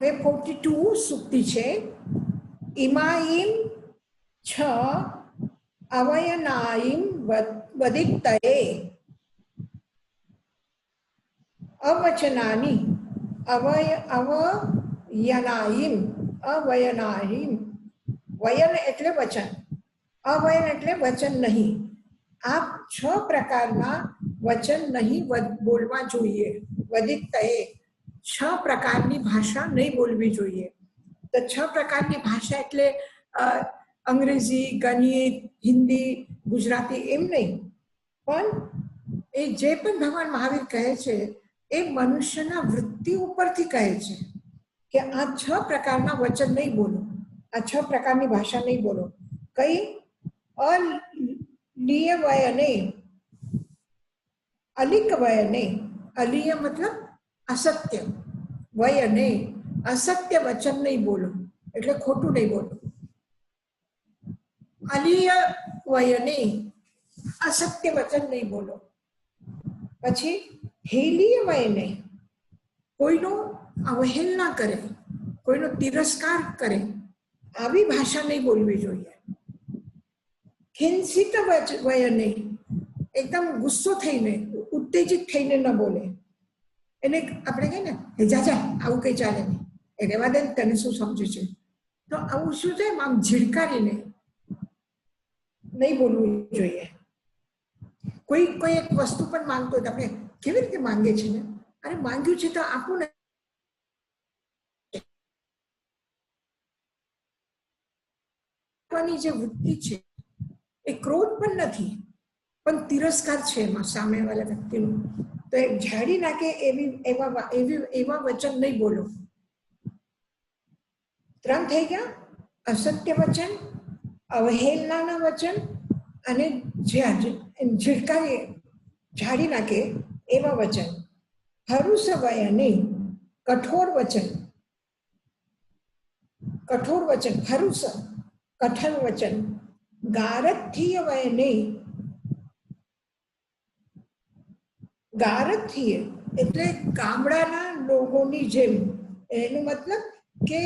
હવે 42 સુક્તિ છે. ઇમાઈમ છ અવયનાઈમ વદિત્તયે અવચનાની અવયનાઈમ વયન એટલે વચન, અવયન એટલે વચન નહીં. આ 6 પ્રકારના વચન નહીં બોલવા જોઈએ. વદિત્તયે 6 પ્રકારની ભાષા નહીં બોલવી જોઈએ. તો 6 પ્રકારની ભાષા એટલે અંગ્રેજી, ગણિત, હિન્દી, ગુજરાતી એમ નહીં, પણ એ જે પણ ભગવાન મહાવીર કહે છે એ મનુષ્યના વૃત્તિ ઉપરથી કહે છે કે આ 6 પ્રકારના વચન નહીં બોલો, આ 6 પ્રકારની ભાષા નહીં બોલો. કઈ? અલિય વયને, અલિક વયને, અલિય મતલબ અસત્ય, વયને અસત્ય વચન નહીં બોલો, એટલે ખોટું નહીં બોલો. અલિય વયને અસત્ય વચન નહીં બોલો. પછી હેલીય વયને કોઈનો અવહેલના કરે, કોઈનો તિરસ્કાર કરે, આવી ભાષા નહીં બોલવી જોઈએ. હિંસિત વયને એકદમ ગુસ્સો થઈને, ઉત્તેજિત થઈને ન બોલે. એને આપણે કહીએ ને, હે જા આવું કઈ ચાલે નહીં, એ રહેવા દે, તને શું સમજે છે. તો આવું શું છે, આમ ઝીડકારીને નહીં બોલવું જોઈએ. કોઈ એક વસ્તુ પણ માંગતો હોય તો આપણે કેવી રીતે માંગે છે ને, અરે માંગ્યું છે તો આપું ને. જે વૃત્તિ છે એ ક્રોધ પણ નથી, પણ તિરસ્કાર છે એમાં સામેવાળા વ્યક્તિનું. તો એ ઝાડી નાખે એવા વચન નહીં બોલો. 3 થઈ ગયા: અસત્ય વચન, અવહેલનાના વચન અને ઝીડકારી ઝાડી નાખે એવા વચન. હરુષ વયને કઠોર વચન, હરુષ કઠોર વચન. ગારથીય વયને, ગારથીય એટલે ગામડાના લોકોની જેમ, એનો મતલબ કે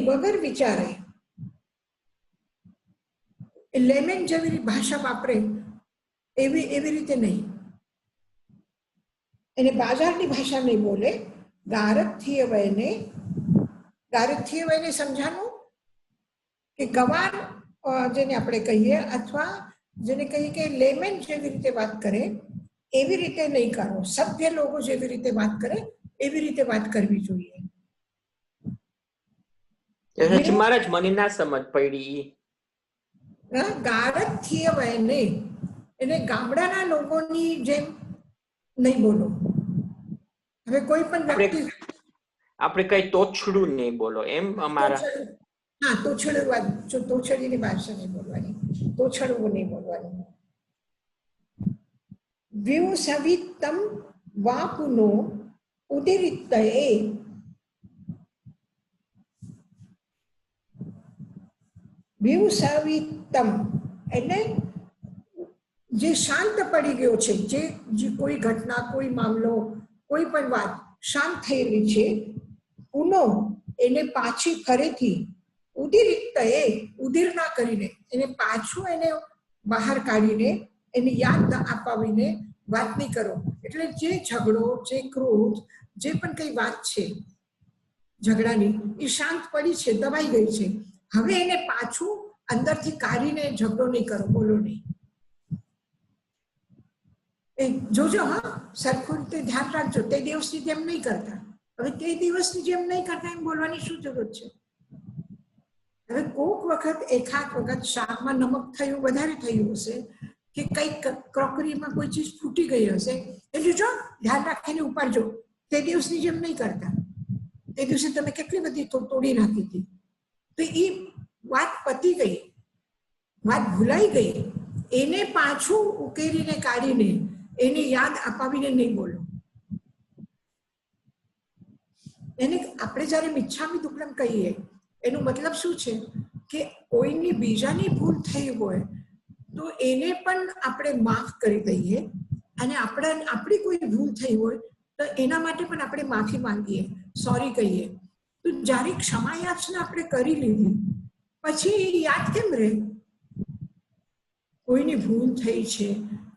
વગર વિચારે, લેમેન જેવી ભાષા વાપરે એવી રીતે નહીં. એને બાજારની ભાષા નહીં બોલે. ગારથીય વયને સમજાનું કે ગવાન જેને આપણે કહીએ, અથવા જેને કહીએ કે લેમેન જેવી રીતે વાત કરે એવી રીતે નહીં કરો. સભ્ય લોકો જેવી રીતે વાત કરે એવી રીતે વાત કરવી જોઈએ. મારા જ મને ના સમજ પડી. ગારથીય વયને એને ગામડાના લોકોની જેમ નહીં બોલો. હવે કોઈ પણ વ્યક્તિ આપણે કઈ તોછડું નહીં બોલો એમ અમારા. હા, તોછડીની ભાષા નહીં બોલવાની, તોછડવું નહીં બોલવાનું. વ્યુસવિત્તમ વાપુનો ઉદિરિત્તયે વ્યુસવિત્તમ એટલે જે શાંત પડી ગયો છે, જે કોઈ ઘટના, કોઈ મામલો, કોઈ પણ વાત શાંત થયેલી છે, પુનો એને પાછી ફરીથી ઉદિરિત્તયે ઉદિર ના કરીને એને પાછું એને બહાર કાઢીને એને યાદ અપાવીને વાત નહીં કરો. એટલે જે ઝઘડો, જે ક્રોધ, જે પણ કઈ વાત છે ઝઘડાની, એ શાંત પડી છે, દબાઈ ગઈ છે. હવે એને પાછું અંદરથી કાઢીને ઝઘડો નહીં કરો, બોલો નહીં. એ જોજો, હા, સરખું રીતે ધ્યાન રાખજો. તે દિવસની જેમ નહીં કરતા. હવે તે દિવસની જેમ નહીં કરતા એમ બોલવાની શું જરૂર છે? હવે કોઈક વખત એકાદ વખત શાકમાં નમક થયું, વધારે થયું હશે, કે કઈક ક્રોકરીમાં કોઈ ચીજ ફૂટી ગઈ હશે, એટલે જો ધ્યાન રાખીને ઉપાડજો. તે દિવસની જેમ નહીં કરતા. તે દિવસે તમે કેટલી બધી તોડી નાખી હતી, તો એ વાત પતી ગઈ, વાત ભૂલાઈ ગઈ. એને પાછું ઉકેલીને કાઢીને એને યાદ અપાવીને નહીં બોલો. એને આપણે જયારે મિચ્છામી દુક્કડમ કહીએ, એનો મતલબ શું છે કે કોઈની બીજાની ભૂલ થઈ હોય તો એને પણ આપણે માફ કરી દઈએ, અને આપણી કોઈ ભૂલ થઈ હોય તો એના માટે પણ આપણે માફી માંગીએ, સોરી કહીએ. તો જ્યારે ક્ષમા યાચના આપણે કરી લીધી પછી યાદ કેમ રહે? કોઈની ભૂલ થઈ છે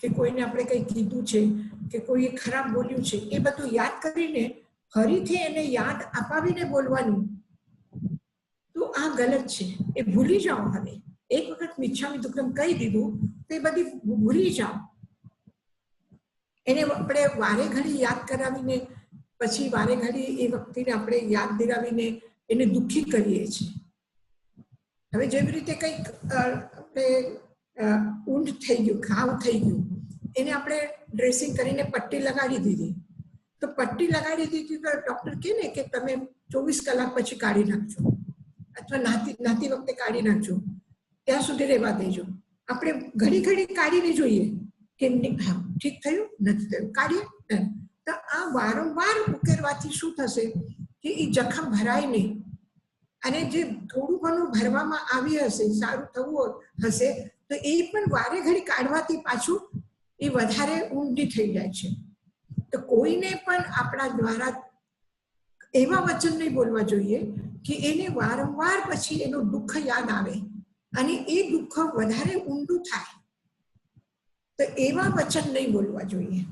કે કોઈને આપણે કંઈ કીધું છે કે કોઈએ ખરાબ બોલ્યું છે, એ બધું યાદ કરીને ફરીથી એને યાદ અપાવીને બોલવાનું, તો આ ગલત છે. એ ભૂલી જાઓ. હવે એક વખત મિચ્છામી દુક્કડમ કહી દીધું તો એ બધી ભૂલી જાઓ. એને આપણે વારે ઘડી યાદ કરાવીને પછી વારે ઘડી એ વ્યક્તિને આપણે યાદ દિલાવીને એને દુઃખી કરીએ છીએ. હવે જેવી રીતે કંઈક આપણે ઊંડ થઈ ગયું, ઘાવ થઈ ગયું, એને આપણે ડ્રેસિંગ કરીને પટ્ટી લગાડી દીધી, તો પટ્ટી લગાડી દીધી તો ડૉક્ટર કહે ને કે તમે 24 કલાક પછી કાઢી નાખજો અથવા નાતી વખતે કાઢી નાખજો, ત્યાં સુધી રહેવા દેજો. આપણે ઘડી ઘડી કાઢીને જોઈએ કે હા ઠીક થયું નથી થયું, કાઢીએ. તો આ વારંવાર ઉકેરવાથી શું થશે કે એ જખમ ભરાય નહીં, અને જે થોડું ઘણું ભરવામાં આવી હશે, સારું થવું હશે, તો એ પણ વારે ઘડી કાઢવાથી પાછું એ વધારે ઊંડી થઈ જાય છે. તો કોઈને પણ આપણા દ્વારા એવા વચન નહીં બોલવા જોઈએ કે એને વારંવાર પછી એનું દુઃખ યાદ આવે અને એ દુઃખ વધારે ઊંડું થાય. તો એવા વચન નહીં બોલવા જોઈએ.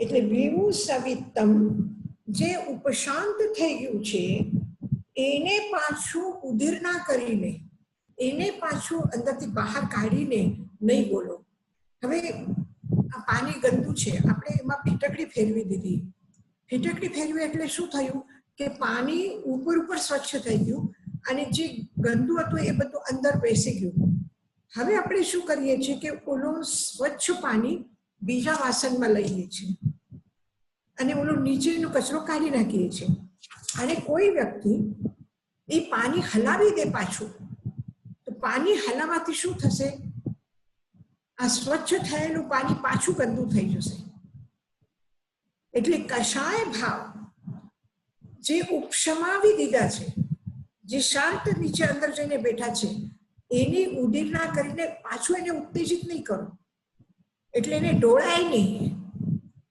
એટલે વિવુસવિત્તમ, જે ઉપશાંત થઈ ગયું છે એને પાછું ઉદીર્ણા કરીને, એને પાછું અંદરથી બહાર કાઢીને નહીં બોલો. હવે આ પાણી ગંદુ છે, આપણે એમાં ફીટકડી ફેરવી દીધી. ફીટકડી ફેરવી એટલે શું થયું કે પાણી ઉપર ઉપર સ્વચ્છ થઈ ગયું અને જે ગંદુ હતું એ બધું અંદર બેસી ગયું. હવે આપણે શું કરીએ છીએ કે ઓલું સ્વચ્છ પાણી બીજા વાસણમાં લઈએ છીએ અને ઓલું નીચેનો કચરો કાઢી નાખીએ છીએ. અને કોઈ વ્યક્તિ એ પાણી હલાવી દે પાછું, તો પાણી હલાવવાથી શું થશે? આ સ્વચ્છ થયેલું પાણી પાછું ગંદુ થઈ જશે. એટલે કષાય ભાવ જે ઉપશમાવી દીધા છે, જે શાંત નીચે અંદર જઈને બેઠા છે, એની ઉદીર્ણા કરીને પાછું એને ઉત્તેજિત નહીં કરો. એટલે એને ડોળાય નહીં,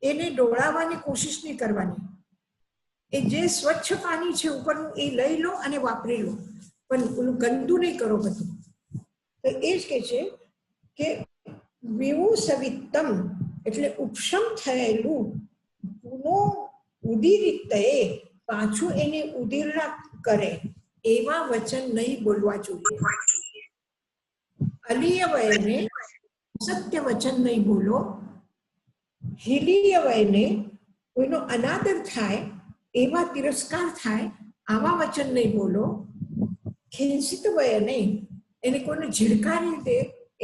એને ડોળાવવાની કોશિશ નહીં કરવાની. એ જે સ્વચ્છ પાણી છે ઉપરનું એ લઈ લો અને વાપરી લો, પણ ઓલું ગંદુ નહીં કરો બધું. તો એ જ કહે છે કે વિવુસવિત્તમ એટલે ઉપશમ થયેલું, પુનો ઉદીરિત, પાછું એને ઉદીર્ણા કરે એવા વચન નહીં બોલવા જોઈએ. અલીય વયને સત્ય વચન નહીં બોલો. હિલીય વયને કોઈનો અનાદર થાય, એવા તિરસ્કાર થાય આવા વચન નહીં બોલો. ખિંસિત વયને એને કોઈને ઝીડકારી દે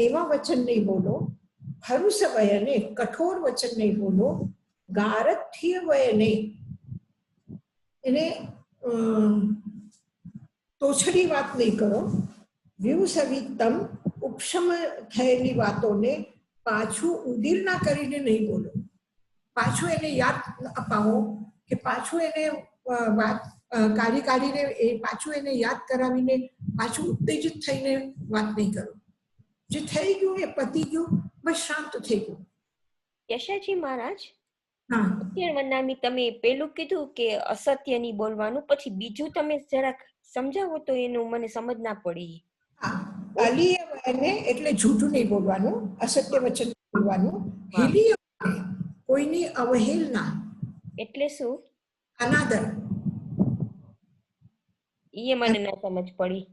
એવા વચન નહીં બોલો. હરુષ વયને કઠોર વચન નહીં બોલો. ગારથ્ય વયને એને તોછડી વાત નહીં કરો. વિવુસવિત્તમ ઉપશમ થયેલી વાતોને પાછું ઉદીર્ણા કરીને નહીં બોલો. પાછું એને યાદ અપાવો કે પાછું એને વાત કાઢીને એ પાછું એને યાદ કરાવીને પાછું ઉત્તેજિત થઈને વાત નહીં કરો. જે થઈ ગયું એ પતી ગયું, બસ શાંત થઈ ગયું. યશાજી મહારાજ, હા, વંદામી, તમે પેલું કીધું કે અસત્ય નહીં બોલવાનું, પછી બીજું તમે જરાક સમજાવો તો એનું મને સમજ ના પડી. હા, અલીય વયને એટલે જૂઠું નહીં બોલવાનું, અસત્ય વચન બોલવાનું. હિલીય વયને કોઈની અવહેલના એટલે શું? અનાદર, એ મને ના સમજ પડી.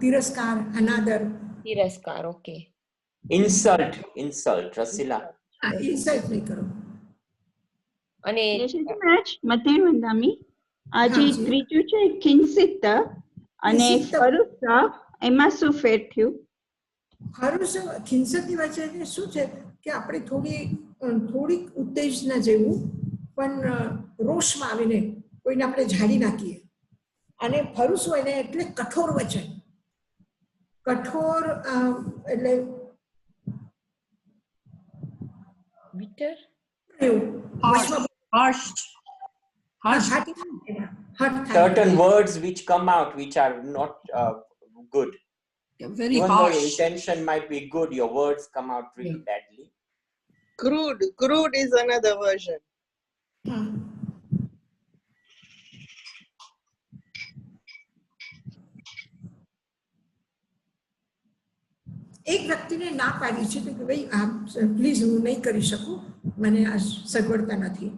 તિરસ્કાર, અનાદર, તિરસ્કાર. ઓકે. ઇન્સલ્ટ રસીલા. ઇન્સલ્ટ નહીં કરો. અને મધ્ય વંદામી, આ જે ત્રીજું છે ખિંસિત અને ફરુષ, એમાં શું ફેર થયું? ફરુષ ખિંસતની વચ્ચે શું છે કે આપણે થોડીક ઉત્તેજના જેવું, પણ રોષમાં આવીને કોઈને આપણે ઝાડી નાખીએ. અને ફરુષ હોય ને એટલે કઠોર વચન. કઠોર એટલે bitter, certain words which come out which are not good. Very Even harsh. though your intention might be good, your words come out really badly. Crude is another version. એક વ્યક્તિને ના પાડી છે કે ભાઈ આપ પ્લીઝ હું નહીં કરી શકું, મને આ સગવડતા નથી,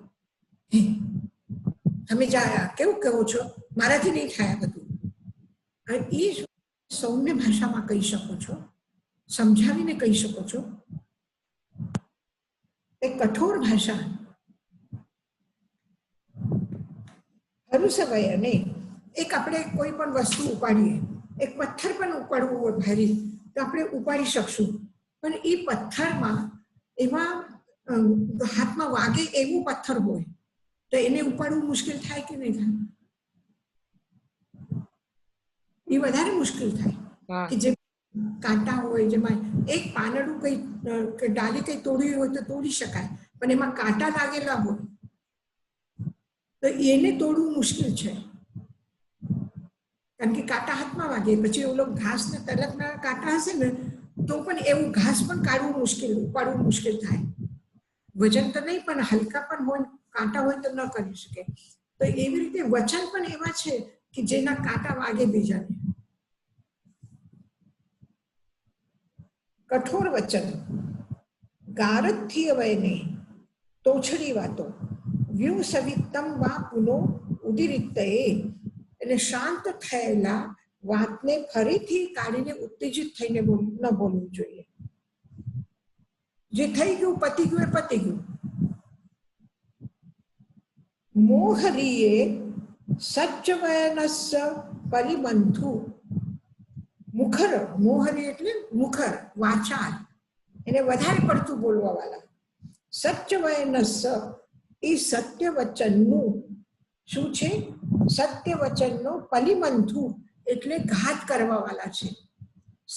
તમે કેવું કહો છો, મારાથી નહીં થાય બધું. અને એ જ સૌમ્ય ભાષામાં કહી શકો છો, સમજાવીને કહી શકો છો. એક કઠોર ભાષા હરુસવય નહીં. એક આપણે કોઈ પણ વસ્તુ ઉપાડીએ, એક પથ્થર પણ ઉપાડવું હોય ભારી તો આપણે ઉપાડી શકશું, પણ એ પથ્થરમાં એમાં હાથમાં વાગે એવું પથ્થર હોય તો એને ઉપાડવું મુશ્કેલ થાય કે નહીં થાય? એ વધારે મુશ્કેલ થાય. કે જે કાંટા હોય, જેમાં એક પાંદડું કઈ ડાલી કઈ તોડવી હોય તો તોડી શકાય, પણ એમાં કાંટા લાગેલા હોય તો એને તોડવું મુશ્કેલ છે, કારણ કે કાંટા હાથમાં વાગે. પછી ઓલો ઘાસ ને તલકના કાંટા હશે ને તો પણ એવું ઘાસ પણ કાઢવું મુશ્કેલ, ઉપાડવું મુશ્કેલ થાય. વજન તો નહીં પણ હલકા પણ હોય, કાંટા હોય તો ન કરી શકે. તો એવી રીતે વચન પણ એવા છે કે જેના કાંટા વાગે બીજાને. કઠોર વચન ગારથીય વયને તોછડી વાતો વ્યુ સવિતમ વા પુનો ઉદિરિતએ, એટલે શાંત થયેલા વાતને ફરીથી કાઢીને ઉત્તેજિત થઈને ન બોલવું જોઈએ. જે થઈ ગયું પતી ગયું એ પતી ગયું. મોહરીએ સચ્ચવયનસ્ય પરિબંધુ, મુખર, મોહરી એટલે મુખર, વાચાલ, એને વધારે પડતું બોલવા વાળા. સચ્ચવયનસ્ય એ સત્ય વચનનું શું છે? સત્ય વચનનો પલિબંધુ એટલે ઘાત કરવા વાળા છે.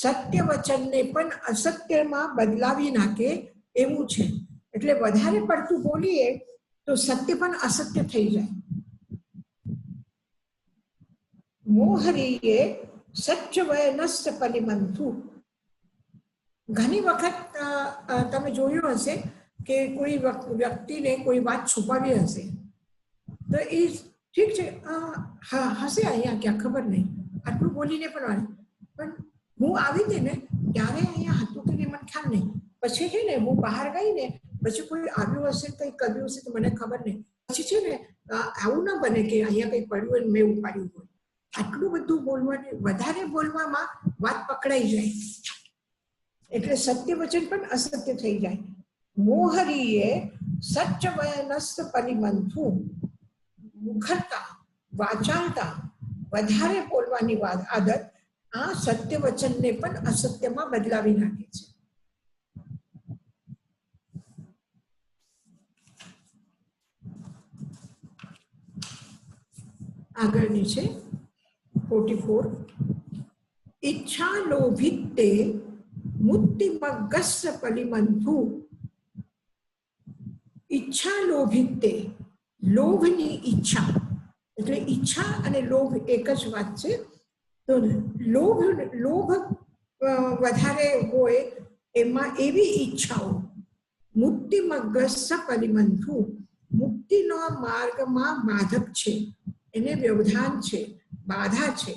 સત્ય વચનને પણ અસત્યમાં બદલાવી નાખે એવું છે. એટલે વધારે પડતું બોલીએ તો સત્ય પણ અસત્ય થઈ જાય. મોહરીએ સચ્ચવયનસ્ય પલિબંધુ. ઘણી વખત તમે જોયું હશે કે કોઈ વ્યક્તિને કોઈ વાત છુપાવી હશે તો એ ઠીક છે, હશે અહીંયા ક્યાં ખબર નહીં, આટલું બોલીને પણ હું આવી હતી ને ત્યારે અહીંયા હતું કે નહીં મને ખ્યાલ નહીં, પછી છે ને હું બહાર ગઈ ને પછી કોઈ આવ્યું હશે, કંઈ કર્યું હશે તો મને ખબર નહીં, પછી છે ને આવું ના બને કે અહીંયા કંઈ પડ્યું હોય મેં ઉપાડ્યું હોય. આટલું બધું બોલવાનું, વધારે બોલવામાં વાત પકડાઈ જાય એટલે સત્ય વચન પણ અસત્ય થઈ જાય. મોહરીએ સચ્ચવયનસ્ય પરિબંધુ, મુખરતા, વાચાળતા, વધારે બોલવાની આદત આ સત્ય વચનને પણ અસત્યમાં બદલાવી નાખે છે. આગળની છે 44. ઈચ્છા લોભિતે મુક્તિમગ્ગસ્ય પલિબંધુ. ઈચ્છા લોભિતે, લોભની ઈચ્છા, એટલે ઈચ્છા અને લોભ એક જ વાત છે. તો લોભ વધારે હોય એમાં એવી ઈચ્છાઓ મુક્તિમગ્ગસ્ય પલિબંધુ, મુક્તિનો માર્ગમાં બાધક છે, એને વ્યવધાન છે, બાધા છે.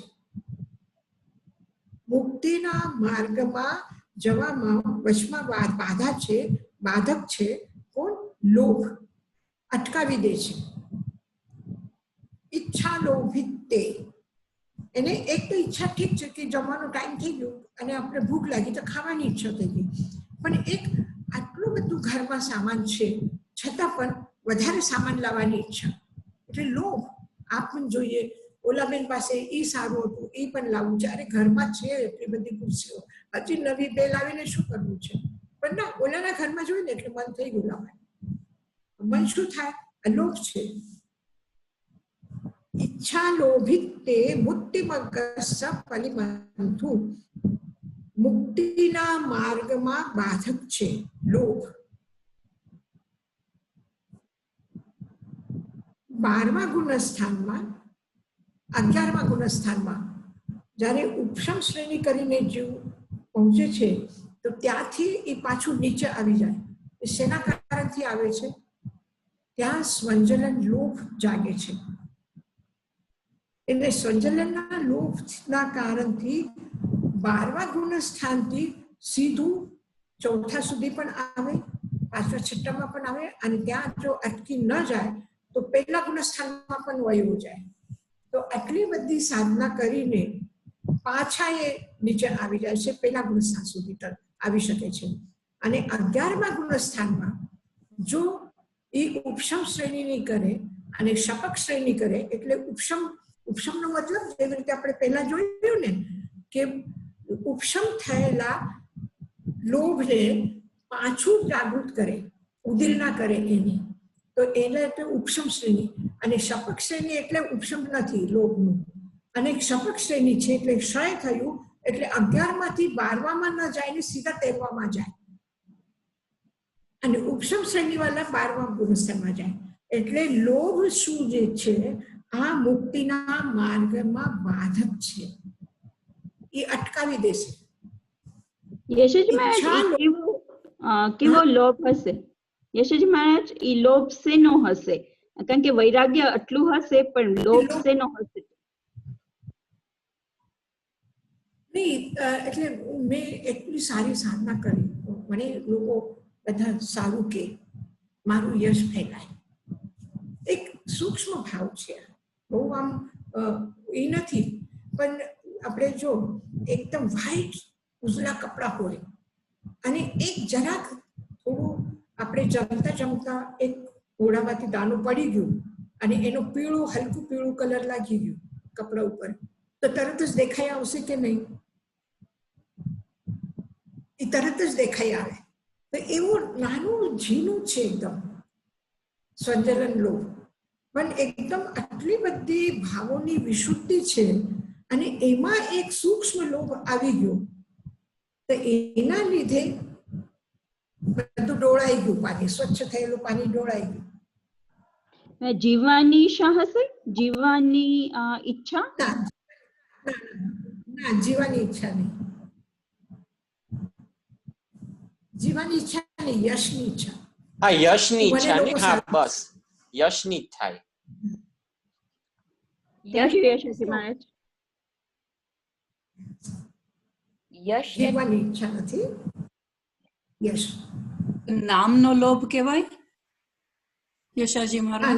મુક્તિના માર્ગમાં જવામાં વચમાં બાધા છે, બાધક છે. કોણ? લોભ અટકાવી દે છે. ઈચ્છા લોભિતે, એને એક તો ઈચ્છા ઠીક છે કે જમવાનો ટાઈમ થઈ ગયો અને આપણે ભૂખ લાગી તો ખાવાની ઈચ્છા થઈ ગઈ, પણ એક આટલું બધું ઘરમાં સામાન છે છતાં પણ વધારે સામાન લાવવાની ઈચ્છા, એટલે લોભ. આપ પણ જોઈએ ઓલાબેન પાસે એ સારું હતું એ પણ લાવવું છે, અરે ઘરમાં છે એટલી બધી ખુરશીઓ, હજી નવી બે લાવીને શું કરવું છે, પણ ના ઓલાના ઘરમાં જોઈ ને એટલે મન થઈ ગયું લાવવાનું. મન શું થાય? લોભ છે. ઈચ્છા લોભિતે મુક્તિમગ્ગસ્ય પલિબંધુ, મુક્તિના માર્ગમાં બાધક છે લોભ. 12મા ગુણસ્થાનમાં 11મા ગુણસ્થાનમાં જ્યારે ઉપશમ શ્રેણી કરીને જીવ પહોંચે છે તો ત્યાંથી એ પાછું નીચે આવી જાય. એ શેના કારણથી આવે છે? ત્યાં સ્વંજલન લોભ જાગે છે. એટલે સ્વંજલનના લોભના કારણથી 12મા ગુણસ્થાનથી સીધું ચોથા સુધી પણ આવે, પાંચમા છઠ્ઠામાં પણ આવે, અને ત્યાં જો અટકી ન જાય તો પહેલા ગુણસ્થાનમાં પણ વયું જાય. તો આટલી બધી સાધના કરીને પાછા એ નીચે આવી જાય છે, પહેલા ગુણસ્થાન સુધી આવી શકે છે. અને 11મા ગુણસ્થાનમાં જો એ ઉપશમ શ્રેણીની કરે અને શપક શ્રેણી કરે, એટલે ઉપશમનો મતલબ જેવી રીતે આપણે પહેલા જોયું ને કે ઉપશમ થયેલા લોભને પાછું જાગૃત કરે, ઉદીર્ણા કરે એની, તો એને એટલે ઉપશમ શ્રેણી. અને શપક શ્રેણી એટલે ઉપશમ નથી લોભનું, અને શપક શ્રેણી છે એટલે ક્ષય થયું એટલે 11માંથી 12માં ન જાય ને સીધા 13માં જાય, અને ઉપશમ શ્રેણી વાળા 12મા ગુણસ્થાનમાં જાય. એટલે લોભ શું જે છે આ મુક્તિના માર્ગમાં બાધક છે, એ અટકાવી દેશે. યશોજી મહારાજ કેવો લોભ હશે? યશોજી મહારાજ એ લોભ શેનો હશે? કારણ કે વૈરાગ્ય આટલું હશે પણ લોભ શેનો હશે? નહીં, એટલે મેં એટલી સારી સાધના કરી, મને લોકો બધા સારું કે મારું યશ ફેલાય. એક સૂક્ષ્મ ભાવ છે, બહુ આમ એ નથી, પણ આપણે જો એકદમ વ્હાઈટ ઉજળા કપડાં હોય અને એક જરાક થોડું આપણે જમતા એક ઘોડામાંથી દાણું પડી ગયું અને એનું પીળું હલકું પીળું કલર લાગી ગયું કપડા ઉપર, તો તરત જ દેખાઈ આવશે કે નહીં? એ તરત જ દેખાઈ આવે. તો એવું નાનું ઝીણું છે એકદમ સ્વજલન લોભ, પણ એકદમ આટલી બધી ભાવોની વિશુદ્ધિ છે, અને એમાં એક સૂક્ષ્મ લોભ આવી ગયો તો એના લીધે બધું ડોળાઈ ગયું, પાણી સ્વચ્છ થયેલું પાણી ડોળાઈ ગયું. જીવવાની ઈચ્છા હશે? જીવવાની ઈચ્છા? ના, જીવવાની ઈચ્છા નહીં. જીવવાની ઈચ્છા નહીં, યશની ઈચ્છા. હા, યશની ઈચ્છા ને, હા બસ યશની જ થાય. યશોજી મહારાજ યશ જીવવાની ઈચ્છા નથી, યશ. નામનો લોભ કહેવાય યશાજી મહારાજ?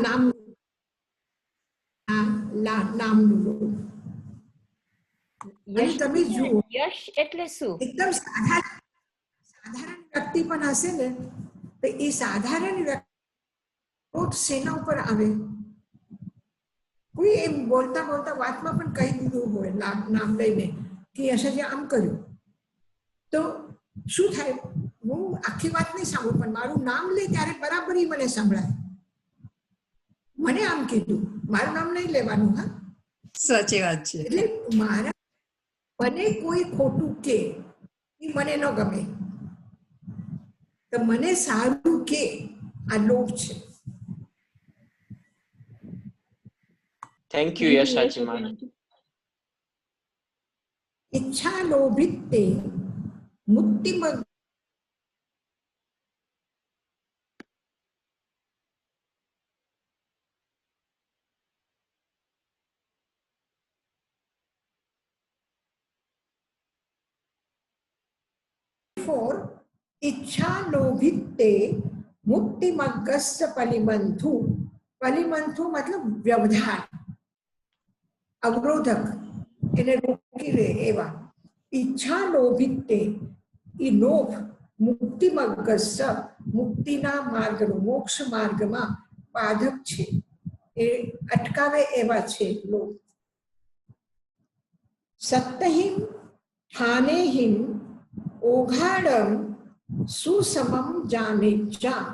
નામનું લોભ. અને તમે જુઓ, યશ એટલે શું? એકદમ સાધારણ વ્યક્તિ પણ હશે ને, તો એ સાધારણ વ્યક્તિ શેના ઉપર આવે? કોઈ એમ બોલતા વાતમાં પણ કહી દીધું હોય નામ લઈને કે યશાજી આમ કર્યું, તો શું થાય? હું આખી વાત નહીં સાંભળું, પણ મારું નામ લે ત્યારે બરાબર મને સંભળાય. મને આમ કીધું, મારું નામ નહીં લેવાનું. હા, સાચી વાત છે. એટલે મને કોઈ ખોટું કે મને ન ગમે, તો મને સારું કે આ લોભ છે. થેન્ક યુ યશાજી મહારાજ. ઈચ્છા લોભિત તે મુક્તિમાં ઈચ્છા લોભિત તે મુક્તિ મગ્ગસ્ય પલિબંધુ. પલિબંધુ મતલબ વ્યવધાન, અવરોધક, એને રોકી દે એવા. ઈચ્છા લોભિત તે, એ લોભ મુક્તિ મગ્ગસ્ય, મુક્તિના માર્ગનો, મોક્ષ માર્ગમાં બાધક છે, એ અટકાવે એવા છે લોભ. સત્તહિમ ઠાનેહિમ ઓઘાડમ સુસમમ જાનેચ્છા.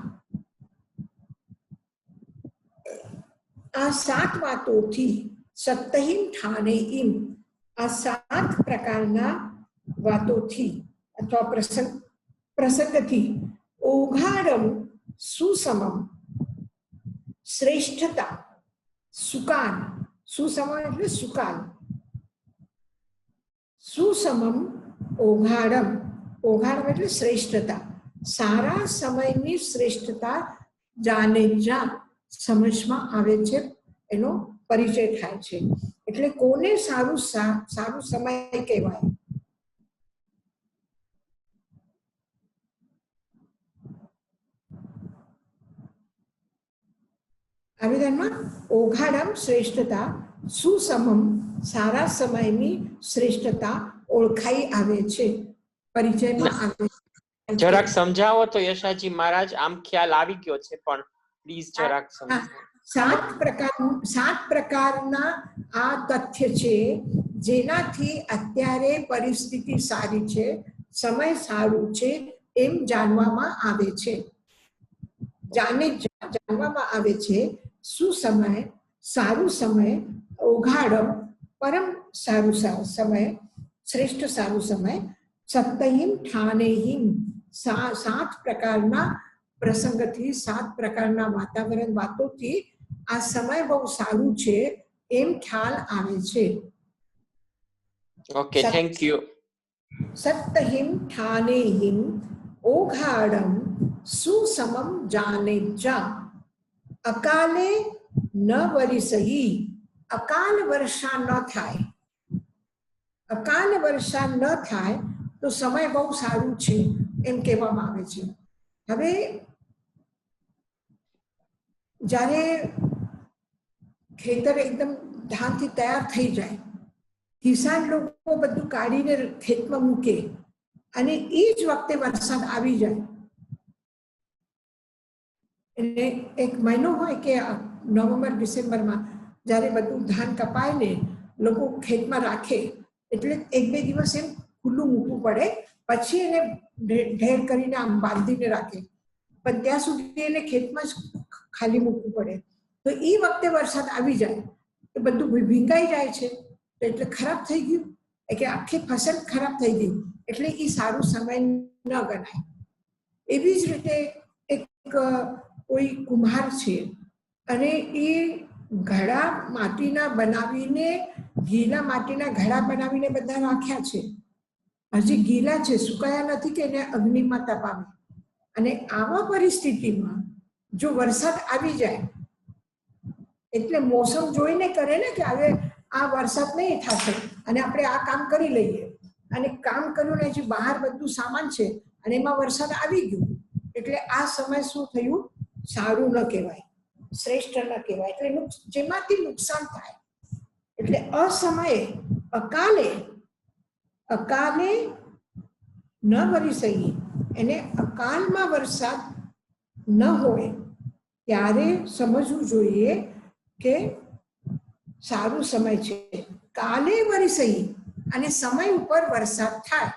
આ 7 વાતોથી સત્તહિમ ઠાનેહિમ, આ 7 પ્રકારના વાતોથી અથવા પ્રસંગથી ઓઘાડમ સુસમમ, શ્રેષ્ઠતા, સુકાન, સુસમ એટલે સુકાન, સુસમમ ઓઘાડમ, ઓઘાડમ એટલે શ્રેષ્ઠતા, સારા સમયની શ્રેષ્ઠતા જાને જા, સમજમાં આવે છે, એનો પરિચય થાય છે. એટલે કોને સારું સમય કહેવાય? આવેદનમાં ઓઘાડમ શ્રેષ્ઠતા, સુસમમ સારા સમયની શ્રેષ્ઠતા ઓળખાઈ આવે છે, પરિચયમાં આવે છે. જરાક સમજાવો તો યશાજી મહારાજ, આમ ખ્યાલ આવી ગયો છે પણ પ્લીઝ જરાક સમજાવો. 7 પ્રકારના આ તથ્ય છે જેનાથી અત્યારે પરિસ્થિતિ સારી છે, સમય સારું છે એમ જાણવામાં આવે છે. જાણવામાં આવે છે. સુસમય સારું સમય, ઓઘાડમ પરમ સારું સમય, શ્રેષ્ઠ સારું સમય, સપ્તહિમ ઠાનેહિમ 7 પ્રકારના પ્રસંગથી, 7 પ્રકારના વાતાવરણ વાતોથી આ સમય બહુ સારું છે એમ ખ્યાલ આવે છે. Okay, thank you. સપ્તહિમ ઠાનેહિમ ઓઘાડમ સુસમમ જાનેજા, અકાલે ન વરિસહી, અકાલ વર્ષા ન થાય. અકાલ વર્ષા ન થાય તો સમય બહુ સારું છે એમ કહેવામાં આવે છે. હવે જ્યારે ખેતર એકદમ ધાનથી તૈયાર થઈ જાય, કિસાન લોકો બધું કાઢીને ખેતમાં મૂકે અને એ જ વખતે વરસાદ આવી જાય, એટલે એક મહિનો હોય કે નવેમ્બર ડિસેમ્બરમાં જ્યારે બધું ધાન કપાય ને લોકો ખેતમાં રાખે, એટલે 1-2 દિવસ એમ ખુલ્લું મૂકવું પડે, પછી એને ઢેર કરીને આમ બાંધીને રાખે, પણ ત્યાં સુધી એને ખેતમાં જ ખાલી મૂકવું પડે. તો એ વખતે વરસાદ આવી જાય તો બધું ભીંગાઈ જાય છે, એટલે ખરાબ થઈ ગયું, એટલે આખી ફસલ ખરાબ થઈ ગઈ, એટલે એ સારું સમય ન ગણાય. એવી જ રીતે એક કોઈ કુંભાર છે અને એ ઘડા માટીના બનાવીને, ગીલા માટીના ઘડા બનાવીને બધા રાખ્યા છે, હજી ગીલા છે, સુકાયા નથી કે એને અગ્નિમાં તપાવે. અને આવા પરિસ્થિતિમાં જો વરસાદ આવી જાય, એટલે મોસમ જોઈને કરે ને કે હવે આ વરસાદ નહીં થશે અને આપણે આ કામ કરી લઈએ, અને કામ કર્યું ને જે બહાર બધું સામાન છે અને એમાં વરસાદ આવી ગયો, એટલે આ સમય શું થયું, સારું ન કહેવાય, શ્રેષ્ઠ ન કહેવાય, એટલે જેમાંથી નુકસાન થાય. એટલે અસમયે અકાલે ન વરિસહી, એને અકાલમાં વરસાદ ન હોય ત્યારે સમજવું જોઈએ કે સારું સમય છે. કાલે વરિસહી, અને સમય ઉપર વરસાદ થાય,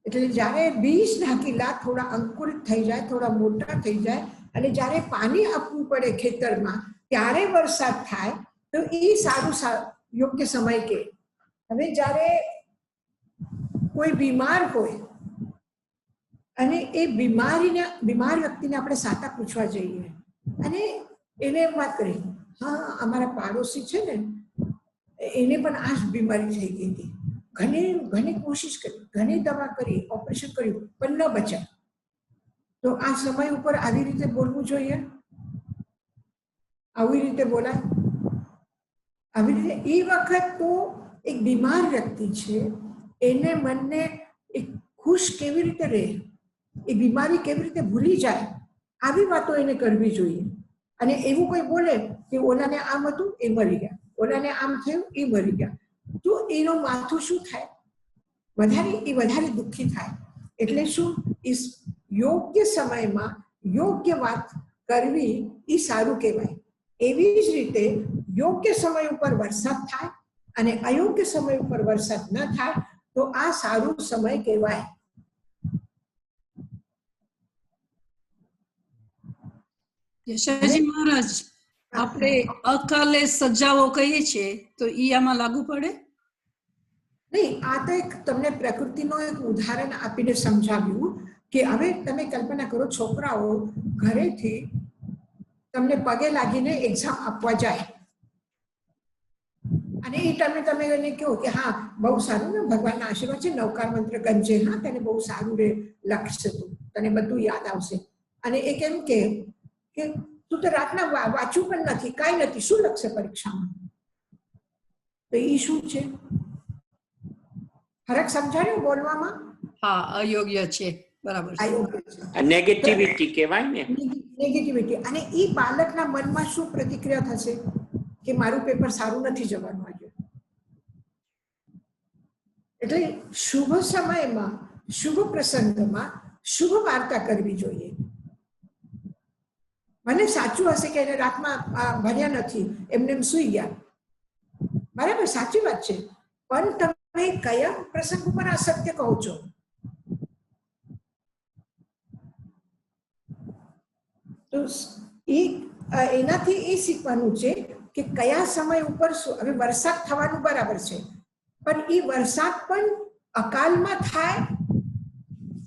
એટલે જ્યારે બીજ ઢાંકીલા થોડા અંકુરિત થઈ જાય, થોડા મોટા થઈ જાય, અને જ્યારે પાણી આપવું પડે ખેતરમાં ત્યારે વરસાદ થાય તો એ સારું યોગ્ય સમય કે. હવે જ્યારે કોઈ બીમાર હોય અને એ બીમાર વ્યક્તિને આપણે સાતા પૂછવા જઈએ અને એને વાત કરી, હા અમારા પાડોશી છે ને એને પણ આ જ બીમારી થઈ ગઈ હતી, ઘણી કોશિશ કરી, ઘણી દવા કરી, ઓપરેશન કર્યું પણ ન બચ્યા, તો આ સમય ઉપર આવી રીતે બોલવું જોઈએ? આવી રીતે બોલાય? આવી રીતે એ વખત તો એક બીમાર વ્યક્તિ છે, એને મનને એક ખુશ કેવી રીતે રહે, એ બીમારી કેવી રીતે ભૂલી જાય, આવી વાતો એને કરવી જોઈએ. અને એવું કોઈ બોલે કે ઓલાને આમ હતું એ મરી ગયા, ઓલાને આમ થયું એ મરી ગયા, તો એનું માથું શું થાય, વધારે દુઃખી થાય. એટલે શું, યોગ્ય સમયમાં યોગ્ય વાત કરવી એ સારું કહેવાય. એવી જ રીતે યોગ્ય સમય ઉપર વરસાદ થાય અને અયોગ્ય સમય ઉપર વરસાદ ન થાય તો આ સારું સમય કહેવાય. યશાજી મહારાજ, આપણે અકાલે સજાઓ કહીએ છીએ તો ઈ આમાં લાગુ પડે? નહીં, આ તો એક તમને પ્રકૃતિનું એક ઉદાહરણ આપીને સમજાવ્યું કે હવે તમે કલ્પના કરો, છોકરાઓ ઘરેથી તમને પગે લાગીને એક્ઝામ આપવા જાય અને એ ટાઈમે તમે એને કહો કે હા બહુ સારું ને, ભગવાનના આશીર્વાદ છે, નવકાર મંત્ર ગંજે, હા તને બહુ સારું રે લખશે, તું તને બધું યાદ આવશે. અને એ કેમ કે તું તો રાતના વાંચ્યું પણ નથી, કાંઈ નથી, શું લખશે પરીક્ષામાં? તો એ શું છે? ફરક સમજાયું બોલવામાં? હા, અયોગ્ય છે. બરાબર આ છે. યોગ્ય છે. નેગેટિવિટી કહેવાય ને. નેગેટિવિટી. અને એ બાળકના મનમાં શું પ્રતિક્રિયા થશે કે મારું પેપર સારું નથી જવાનું આજે. એટલે શુભ સમયમાં, શુભ પ્રસંગમાં શુભ વાર્તા કરવી જોઈએ. મને સાચું હશે કે એને રાતમાં ભણ્યા નથી, એમને એમ સુઈ ગયા, બરાબર, સાચી વાત છે. પણ તમે કયા પ્રસંગ ઉપર આ સત્ય કહો છો? તો એનાથી એ શીખવાનું છે કે કયા સમય ઉપર શું. હવે વરસાદ થવાનું બરાબર છે, પણ એ વરસાદ પણ અકાલમાં થાય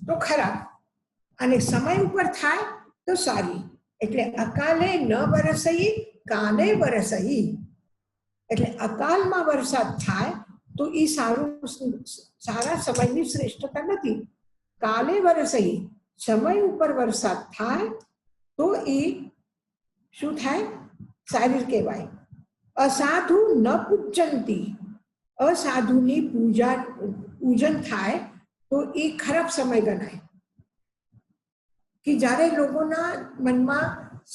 તો ખરાબ, અને સમય ઉપર થાય તો સારી. એટલે અકાલે ન વરસઈ કાલે વરસઈ. એટલે અકાલમાં વરસાદ થાય તો એ સારા સમયની શ્રેષ્ઠતા નથી. કાલે વરસઈ, સમય ઉપર વરસાદ થાય તો એ શું થાય? સારી કહેવાય. અસાધુ ન પૂજંતી, અસાધુની પૂજન થાય તો એ ખરાબ સમય ગણાય. કે જ્યારે લોકોના મનમાં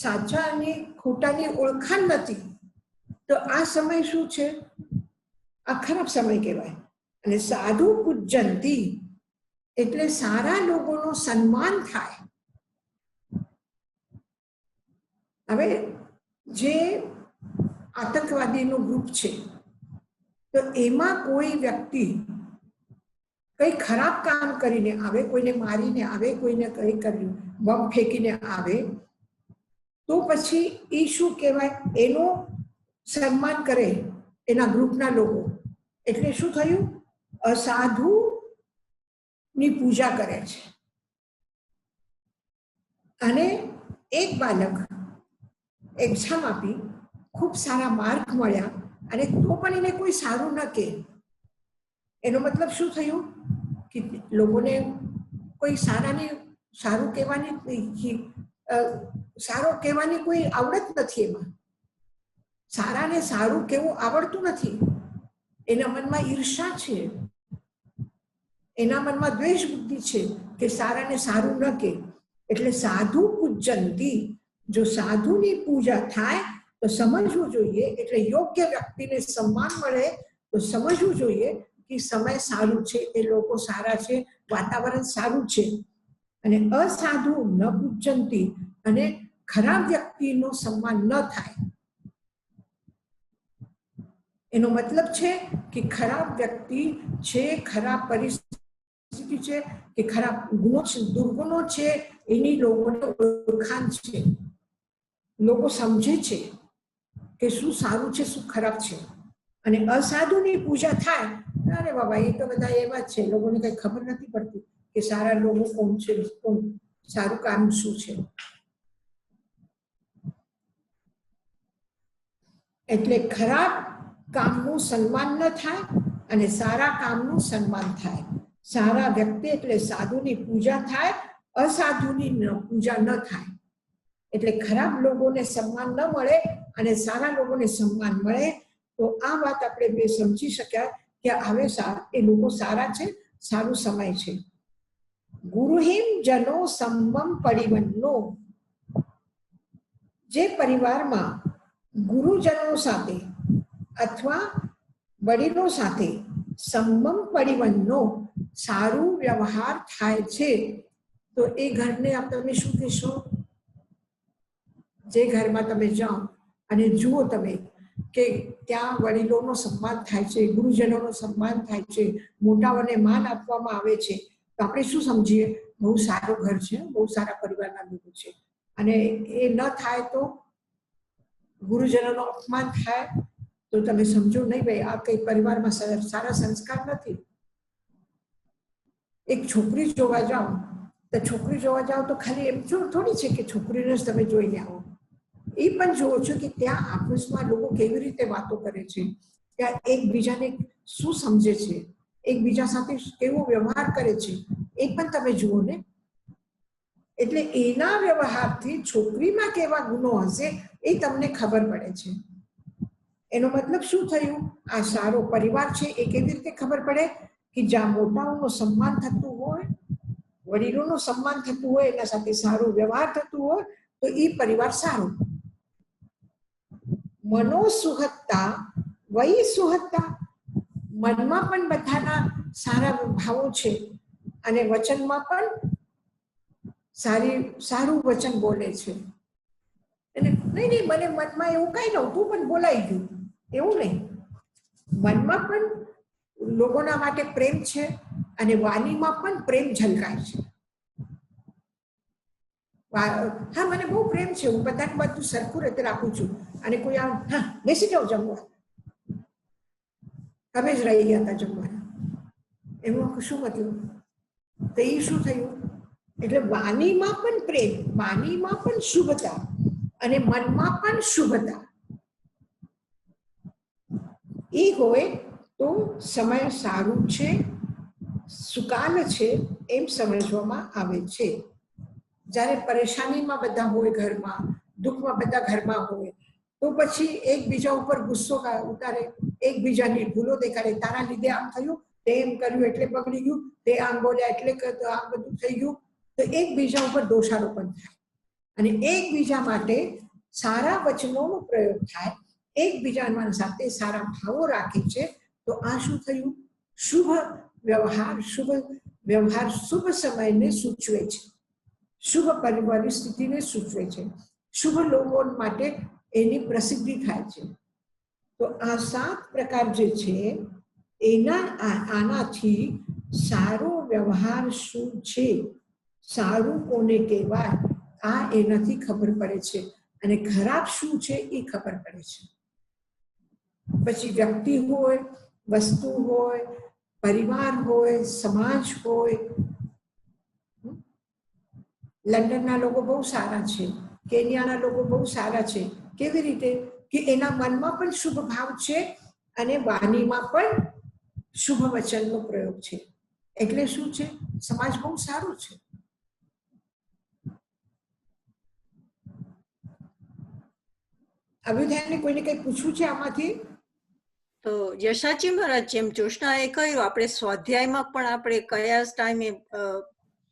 સાચા અને ખોટાની ઓળખાણ નથી, તો આ સમય શું છે? આ ખરાબ સમય કહેવાય. અને સાધુ પૂજંતી એટલે સારા લોકોનો સન્માન થાય. હવે જે આતંકવાદીનું ગ્રુપ છે, તો એમાં કોઈ વ્યક્તિ કઈ ખરાબ કામ કરીને આવે, કોઈને મારીને આવે, કોઈને કઈ કર્યું, બોમ્બ ફેંકીને આવે, તો પછી એ શું કહેવાય? એનું સન્માન કરે એના ગ્રુપના લોકો. એટલે શું થયું? અસાધુની પૂજા કરે છે. અને એક બાળક એક્ઝામ આપી, ખૂબ સારા માર્ક મળ્યા, અને તો પણ એને કોઈ સારું ન કહે. એનો મતલબ શું થયું? કે લોકોને કોઈ સારું કહેવાની કોઈ આવડત નથી. એમાં સારાને સારું કેવું આવડતું નથી. એના મનમાં ઈર્ષા છે, એના મનમાં દ્વેષ બુદ્ધિ છે કે સારાને સારું ન કહે. એટલે સાધુ પૂજંતી, જો સાધુની પૂજા થાય તો સમજવું જોઈએ. એટલે યોગ્ય વ્યક્તિને સન્માન મળે તો સમજવું જોઈએ કે સમય સારું છે, એ લોકો સારા છે, વાતાવરણ સારું છે. અને અસાધુ ન પૂજંતી, અને ખરાબ વ્યક્તિનું સન્માન ન થાય. એનો મતલબ છે કે ખરાબ વ્યક્તિ છે, ખરાબ પરિસ્થિતિ છે, કે ખરાબ ગુણો છે, દુર્ગુણો છે, એની લોકોને ઓળખાણ છે. લોકો સમજે છે કે શું સારું છે, શું ખરાબ છે. અને અસાધુની પૂજા થાય, અરે બાબા એ તો બધા એવા જ છે, લોકોને કઈ ખબર નથી પડતી કે સારા લોકો કોણ છે, કોણ સારું કામ શું છે. એટલે ખરાબ કામનું સન્માન ન થાય અને સારા કામનું સન્માન થાય. સારા વ્યક્તિ એટલે સાધુની પૂજા થાય, અસાધુની પૂજા ન થાય. એટલે ખરાબ લોકોને સન્માન ન મળે અને સારા લોકોને સન્માન મળે. તો આ વાત આપણે બે સમજી શક્યા કે હવે એ લોકો સારા છે, સારું સમય છે. ગુરુહિમ જનો સંવમ પરિવન્નો, જે પરિવારમાં ગુરુજનો સાથે અથવા વડીલો સાથે સંવમ પરિવન્નો સારું વ્યવહાર થાય છે, તો એ ઘરને તમે શું કહેશો? જે ઘરમાં તમે જાઓ અને જુઓ તમે કે ત્યાં વડીલોનો સન્માન થાય છે, ગુરુજનોનો સન્માન થાય છે, મોટાઓને માન આપવામાં આવે છે, તો આપણે શું સમજીએ? બહુ સારું ઘર છે, બહુ સારા પરિવારના લોકો છે. અને એ ન થાય તો ગુરુજનોનો અપમાન થાય તો તમે સમજો નહીં ભાઈ આ કઈ પરિવારમાં સારા સંસ્કાર નથી. એક છોકરી જોવા જાઓ તો ખાલી એમ થોડી છે કે છોકરીને જ તમે જોઈને આવો. એ પણ જુઓ છો કે ત્યાં આપસમાં લોકો કેવી રીતે વાતો કરે છે, ત્યાં એકબીજાને શું સમજે છે, એકબીજા સાથે કેવો વ્યવહાર કરે છે, એ પણ તમે જુઓ ને. એટલે એના વ્યવહારથી છોકરીમાં કેવા ગુણો હશે એ તમને ખબર પડે છે. એનો મતલબ શું થયું? આ સારો પરિવાર છે એ કેવી રીતે ખબર પડે? કે જ્યાં મોટાઓનું સન્માન થતું હોય, વડીલોનું સન્માન થતું હોય, એના સાથે સારો વ્યવહાર થતું હોય તો એ પરિવાર સારો. મનો સુહતતા વહી સુહતતા, મનમાં પણ બધાના સારા ભાવો છે અને વચનમાં પણ સારું વચન બોલે છે. અને નહીં મને મનમાં એવું કઈ નહોતું પણ બોલાઈ ગયું એવું નહીં. મનમાં પણ લોકોના માટે પ્રેમ છે અને વાણીમાં પણ પ્રેમ ઝલકાય છે. હા મને બહુ પ્રેમ છે, હું બધાને બધું સરખું રીતે રાખું છું અને કોઈ આમ હા બેસી જાઓ જમવા, તમે જ રહી ગયા હતા જમવાના, એમાં શું મતલબ? તો એ શું થયું? એટલે વાણીમાં પણ પ્રેમ, વાણીમાં પણ શુભતા અને મનમાં પણ શુભતા એ હોય તો સમય સારું છે, સુકાલ છે એમ સમજવામાં આવે છે. જ્યારે પરેશાનીમાં બધા હોય, ઘરમાં દુઃખમાં બધા ઘરમાં હોય તો પછી એકબીજા ઉપર ગુસ્સો ઉતારે, એકબીજાની ભૂલો દેખાડે, તારા લીધે આમ થયું, તે એમ કર્યું એટલે બગડી ગયું, તે આમ બોલ્યા એટલે આ બધું થઈ ગયું. તો એકબીજા ઉપર દોષારોપણ થાય અને એકબીજા માટે સારા વચનોનો પ્રયોગ થાય, એકબીજાના સાથે સારા ભાવો રાખે છે. તો આ શું થયું? શુભ વ્યવહાર શુભ સમયને સૂચવે છે, શુભ પરિસ્થિતિને સૂચવે છે, શુભ લોકો માટે એની પ્રસિદ્ધિ થાય છે. તો આ 7 પ્રકાર જે છે આનાથી સારો વ્યવહાર શું છે, સારું કોને કહેવાય આ એનાથી ખબર પડે છે અને ખરાબ શું છે એ ખબર પડે છે. પછી વ્યક્તિ હોય, વસ્તુ હોય, પરિવાર હોય, સમાજ હોય. લંડનના લોકો બહુ સારા છે, કેન્યાના લોકો બહુ સારા છે. કેવી રીતે? કે એના મનમાં પણ શુભ ભાવ છે અને વાણીમાં પણ શુભ વચનનો પ્રયોગ છે. એટલે શું છે? સમાજ બહુ સારો છે. અભિધ્યાનને કોઈને કઈ પૂછવું છે આમાંથી? તો યશાજી મહારાજ, જેમ જોશનાએ કહ્યું, આપણે સ્વાધ્યાયમાં પણ આપણે કયા ટાઈમે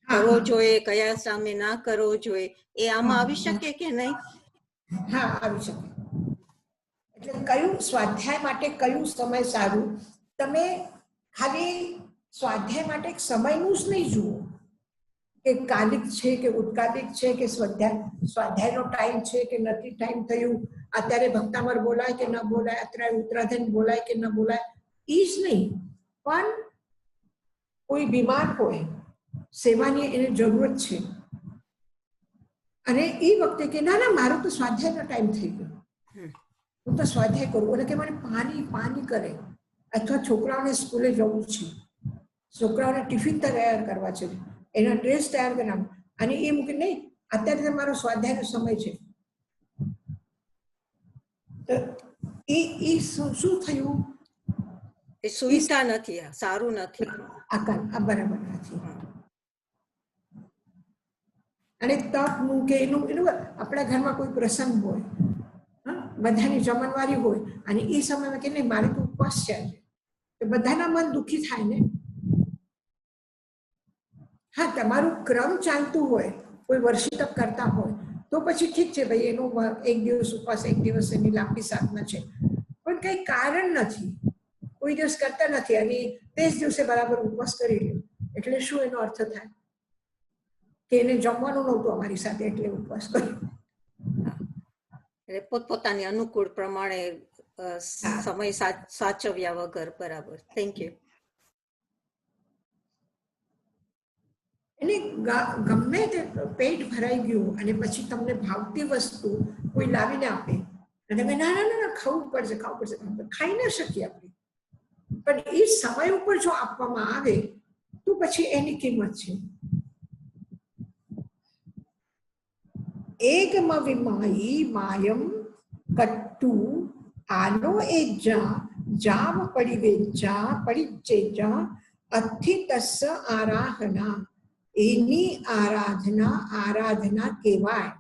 કરવો જોઈએ, કયા ટાઈમે ના કરવો જોઈએ, એ આમાં આવી શકે કે નહીં? હા, આવી શકે. એટલે કયું સ્વાધ્યાય માટે કયું સમય સારું, તમે ખાલી સ્વાધ્યાય માટે સમયનું જ નહીં જુઓ કે કાલિક છે કે ઉત્કાલિક છે કે સ્વાધ્યાયનો ટાઈમ છે કે નથી ટાઈમ થયું, અત્યારે ભક્તામર બોલાય કે ન બોલાય, અત્યારે ઉત્તરાધન બોલાય કે ન બોલાય, એ જ નહીં. પણ કોઈ બીમાર હોય, સેવાની એને જરૂરત છે અને એ વખતે કે ના મારો તો સ્વાધ્યાયનો ટાઈમ થઈ ગયો, હું તો સ્વાધ્યાય કરું, અને કે મને પાણી કરે, અથવા છોકરાઓને સ્કૂલે જવું છે, છોકરાઓને ટિફિન તૈયાર કરવા છે, એના ડ્રેસ તૈયાર કરવા, અને એ મૂકી નહીં અત્યારે તમારો સ્વાધ્યાયનો સમય છે. તો એ શું થયું? એ સુવિધા નથી, સારું નથી, બરાબર નથી. અને તપ મૂકે એનું આપણા ઘરમાં કોઈ પ્રસંગ હોય, બધાની જમણવારી હોય અને એ સમયમાં કે નહીં મારે તો ઉપવાસ છે, તો બધાના મન દુઃખી થાય ને. હા, તમારું ક્રમ ચાલતું હોય, કોઈ વર્ષી તપ કરતા હોય તો પછી ઠીક છે ભાઈ, એનો એક દિવસ ઉપવાસ, એક દિવસ એની લાંબી સાધના છે, પણ કઈ કારણ નથી, કોઈ દિવસ કરતા નથી અને તે જ દિવસે બરાબર ઉપવાસ કરી લે, એટલે શું એનો અર્થ થાય? કે એને જમવાનું નહોતું અમારી સાથે એટલે ઉપવાસ કર્યો. એટલે પોતપોતાની અનુકૂળ પ્રમાણે સમય સાચવ્યા વગર. બરાબર, થેન્ક યુ. એટલે ગમે તે પેટ ભરાઈ ગયું અને પછી તમને ભાવતી વસ્તુ કોઈ લાવીને આપે અને તમે ના ખાવું પડશે, ખાઈ ના શકીએ આપણે, પણ એ સમય ઉપર જો આપવામાં આવે તો પછી એની કિંમત છે. એકમ વિમાયી માયમ કટ્ટુ આનો એ જામ પડિવેજા પડિચેજા અથિતસ્સ આરાહના, એની આરાધના કહેવાય.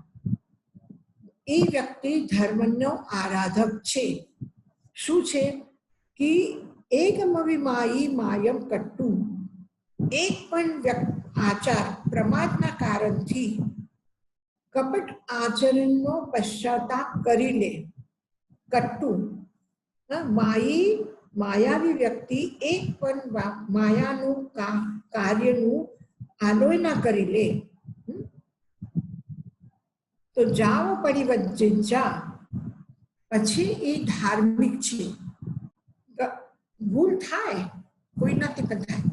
એ વ્યક્તિ ધર્મનો આરાધક છે. શું છે? કે એકમ વિમાયી માયમ કટ્ટુ, એક પણ આચાર પ્રમાદના કારણથી કપટ આચરણનો પશ્ચાતાપ કરી લે. કટ્ટુ માયાવી વ્યક્તિ એક પણ માયાનું કાર્યનું આલોચના કરી લે. તો જાવ પરિવજ્જા પછી એ ધાર્મિક છે. ભૂલ થાય કોઈનાથી પણ થાય,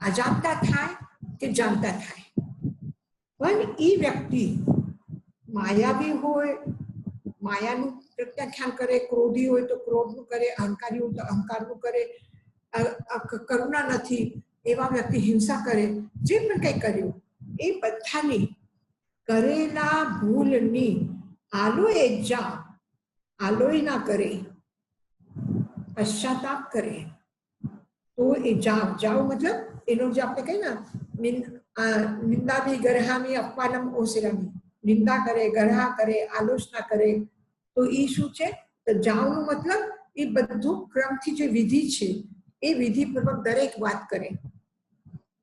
અજાણતા થાય કે જાણતા થાય, પણ એ વ્યક્તિ માયાવી હોય, માયાનું પ્રત્યાખ્યાન કરે, ક્રોધી હોય તો ક્રોધનું કરે, અહંકારી હોય તો અહંકારનું કરે, કરુણા નથી એવા વ્યક્તિ હિંસા કરે, જે પણ કંઈ કર્યું એ બધાની કરેલા ભૂલની આલોચના કરે, પશ્ચાતાપ કરે. તો એ જાવ મતલબ એનો જે આપણે કહીએ ને નિંદામી ગરહામી અપમાનમ ઓસરામી, નિંદા કરે, ગરહા કરે, આલોચના કરે. તો એ શું છે? તો જાવનું મતલબ એ બધું ક્રમથી જે વિધિ છે એ વિધિપૂર્વક દરેક વાત કરે.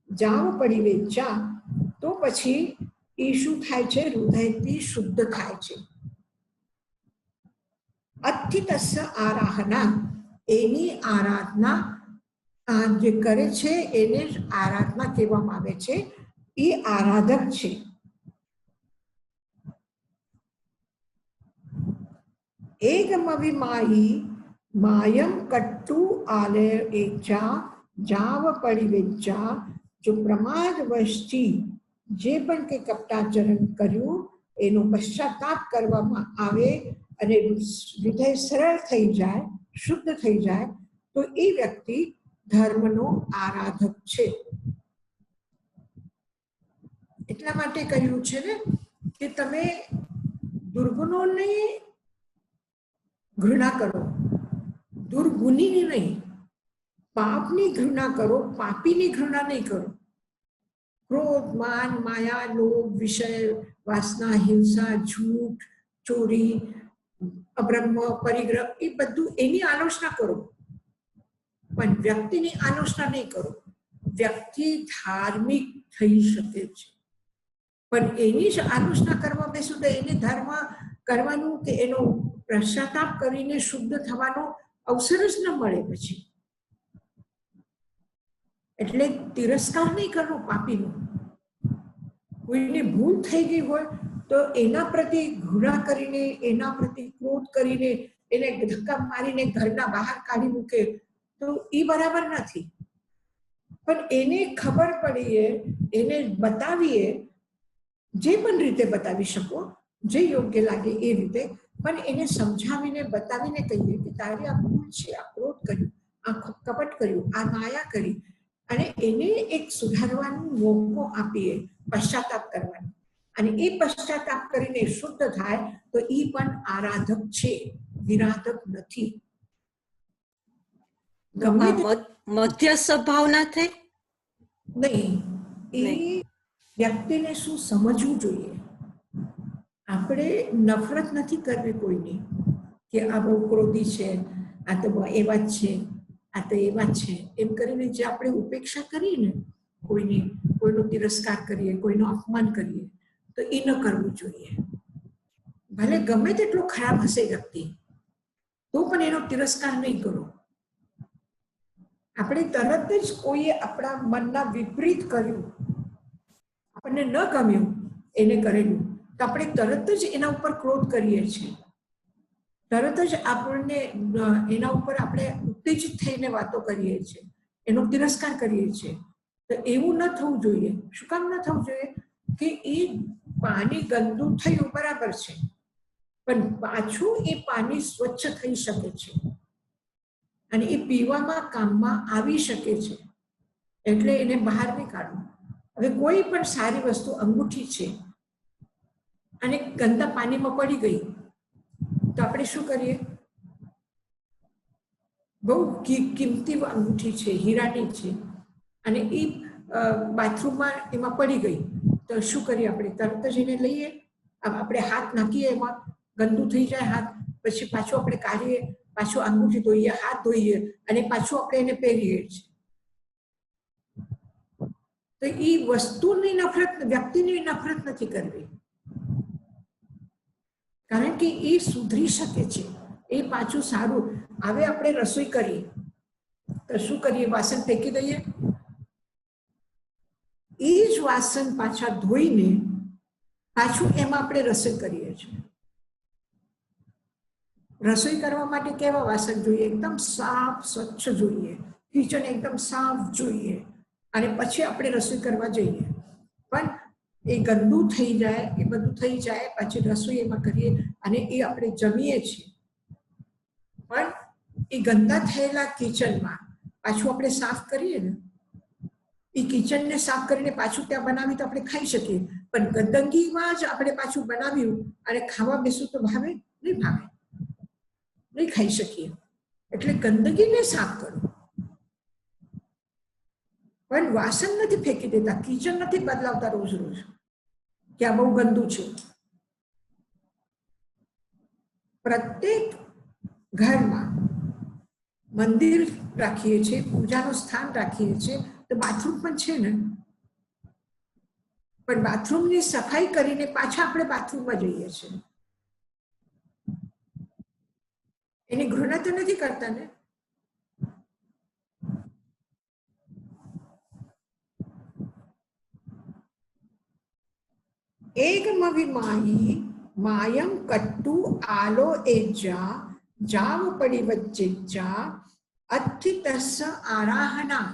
જાવ પડી વેચા તો પછી એ શું થાય છે? હૃદયથી શુદ્ધ થાય છે. અસ્થિતસ્ય આરાધના, એની આરાધના જે કરે છે એને જ આરાધના કહેવામાં આવે છે. એ આરાધક છે. એકમવિમાયી માયમ કટ્ટુ આલયેચા જાવ પરિવેચ્ચા. જો પ્રમાદવશથી જે પણ કે કપટાચરણ કર્યું એનો પશ્ચાતાપ કરવામાં આવે અને હૃદય સરળ થઈ જાય, શુદ્ધ થઈ જાય, તો એ વ્યક્તિ ધર્મનો આરાધક છે. એટલા માટે કહ્યું છે ને કે તમે દુર્ગુણોને ઘૃણા કરો, દુર્ગુણીની નહીં. પાપની ઘૃણા કરો, પાપીની ઘૃણા નહીં કરો. ક્રોધ, માન, માયા, લોભ, વિષય, વાસના, હિંસા, ઝૂઠ, ચોરી, અબ્રહ્મ, પરિગ્રહ, એ બધું એની આલોચના કરો, પણ વ્યક્તિની આલોચના નહીં કરો. વ્યક્તિ ધાર્મિક થઈ શકે છે, પણ એની જ આલોચના કરવા બેસું તો એને ધર્મ કરવાનું કે એનો પશ્ચાતાપ કરીને શુદ્ધ થવાનો અવસર જ ન મળે. પછી એટલે તિરસ્કાર નહીં કરવો પાપીનો. કોઈને ભૂલ થઈ ગઈ હોય તો એના પ્રતિ ઘૃણા કરીને, એના પ્રતિ ક્રોધ કરીને, એને ધક્કા મારીને ઘરના બહાર કાઢી મૂકે તો એ બરાબર નથી. પણ એને ખબર પડીએ, એને બતાવીએ, જે પણ રીતે બતાવી શકો, જે યોગ્ય લાગે એ રીતે, પણ એને સમજાવીને બતાવીને કહીએ કે તારી આ ભૂલ છે, આ ક્રોધ કર્યું, આ કપટ કર્યું, આ માયા કરી, અને એને એક સુધારવાનો મોકો આપીએ, પશ્ચાતાપ કરવાનો. અને એ પશ્ચાતાપ કરીને શુદ્ધ થાય તો એ પણ આરાધક છે, વિરાધક નથી. મધ્ય સ્વભાવ ના થઈ નહીં. એ વ્યક્તિને શું સમજવું જોઈએ? આપણે નફરત નથી કરવી કોઈની કે આ બહુ ક્રોધી છે, આ તો એવા જ છે, આ તો એવા જ છે, એમ કરીને જે આપણે ઉપેક્ષા કરીએ ને, કોઈનો તિરસ્કાર કરીએ, કોઈનું અપમાન કરીએ, તો એ ન કરવું જોઈએ. ભલે ગમે તેટલો ખરાબ હશે વ્યક્તિ, તો પણ એનો તિરસ્કાર નહીં કરો. આપણે તરત જ કોઈએ આપણા મનના વિપરીત કર્યું, આપણને ન ગમ્યું એને કરેલું, તો આપણે તરત જ એના ઉપર ક્રોધ કરીએ છીએ, તરત જ આપણને એના ઉપર આપણે ઉત્તેજિત થઈને વાતો કરીએ છીએ, એનો તિરસ્કાર કરીએ છીએ. તો એવું ન થવું જોઈએ. શું કામ ન થવું જોઈએ? કે એ પાણી ગંદુ થયું બરાબર છે, પણ પાછું એ પાણી સ્વચ્છ થઈ શકે છે અને એ પીવામાં કામમાં આવી શકે છે, એટલે એને બહાર નહીં કાઢવું. હવે કોઈ પણ સારી વસ્તુ, અંગૂઠી છે અને ગંદા પાણીમાં પડી ગઈ તો આપણે શું કરીએ? બહુ કિંમતી અંગૂઠી છે, હીરાની છે, અને એ બાથરૂમમાં એમાં પડી ગઈ તો શું કરીએ? આપણે તરત જ એને લઈએ, આપણે હાથ નાખીએ, એમાં ગંદુ થઈ જાય હાથ, પછી પાછું આપણે કાઢીએ, પાછું અંગૂઠી ધોઈએ, હાથ ધોઈએ, અને પાછું આપણે એને પહેરીએ છીએ. તો એ વસ્તુની નફરત, વ્યક્તિની નફરત નથી કરવી, કારણ કે એ સુધરી શકે છે, એ પાછું સારું. હવે આપણે રસોઈ કરીએ તો શું કરીએ? વાસણ ફેંકી દઈએ? એ જ વાસણ પાછા ધોઈને પાછું એમાં આપણે રસોઈ કરીએ છીએ. રસોઈ કરવા માટે કેવા વાસણ જોઈએ? એકદમ સાફ સ્વચ્છ જોઈએ, કિચન એકદમ સાફ જોઈએ, અને પછી આપણે રસોઈ કરવા જઈએ. પણ એ ગંદુ થઈ જાય, એ બધું થઈ જાય, પછી રસોઈ એમાં કરીએ અને એ આપણે જમીએ છીએ. પણ એ ગંદા થયેલા કિચનમાં પાછું આપણે સાફ કરીએ ને, એ કિચનને સાફ કરીને પાછું ત્યાં બનાવી તો આપણે ખાઈ શકીએ, પણ ગંદકીમાં જ આપણે પાછું બનાવ્યું અને ખાવા બેસું તો ભાવે નહીં? ભાવે નહીં, ખાઈ શકીએ. એટલે ગંદકીને સાફ કરો, પણ વાસણ નથી ફેંકી દેતા, કિચન નથી બદલાવતા રોજ રોજ કે આ બહુ ગંદુ છે. પ્રત્યેક ઘરમાં મંદિર રાખીએ છીએ, પૂજાનું સ્થાન રાખીએ છીએ, તો બાથરૂમ પણ છે ને, પણ બાથરૂમની સફાઈ કરીને પાછા આપણે બાથરૂમમાં જઈએ છીએ. એની ઘૃણા તો નથી કરતા ને. એકમવિમાયી માયમ કટ્ટુ આલો એજા જાવ પડી વચ્ચેજા અથિતસ્સ આરાહના.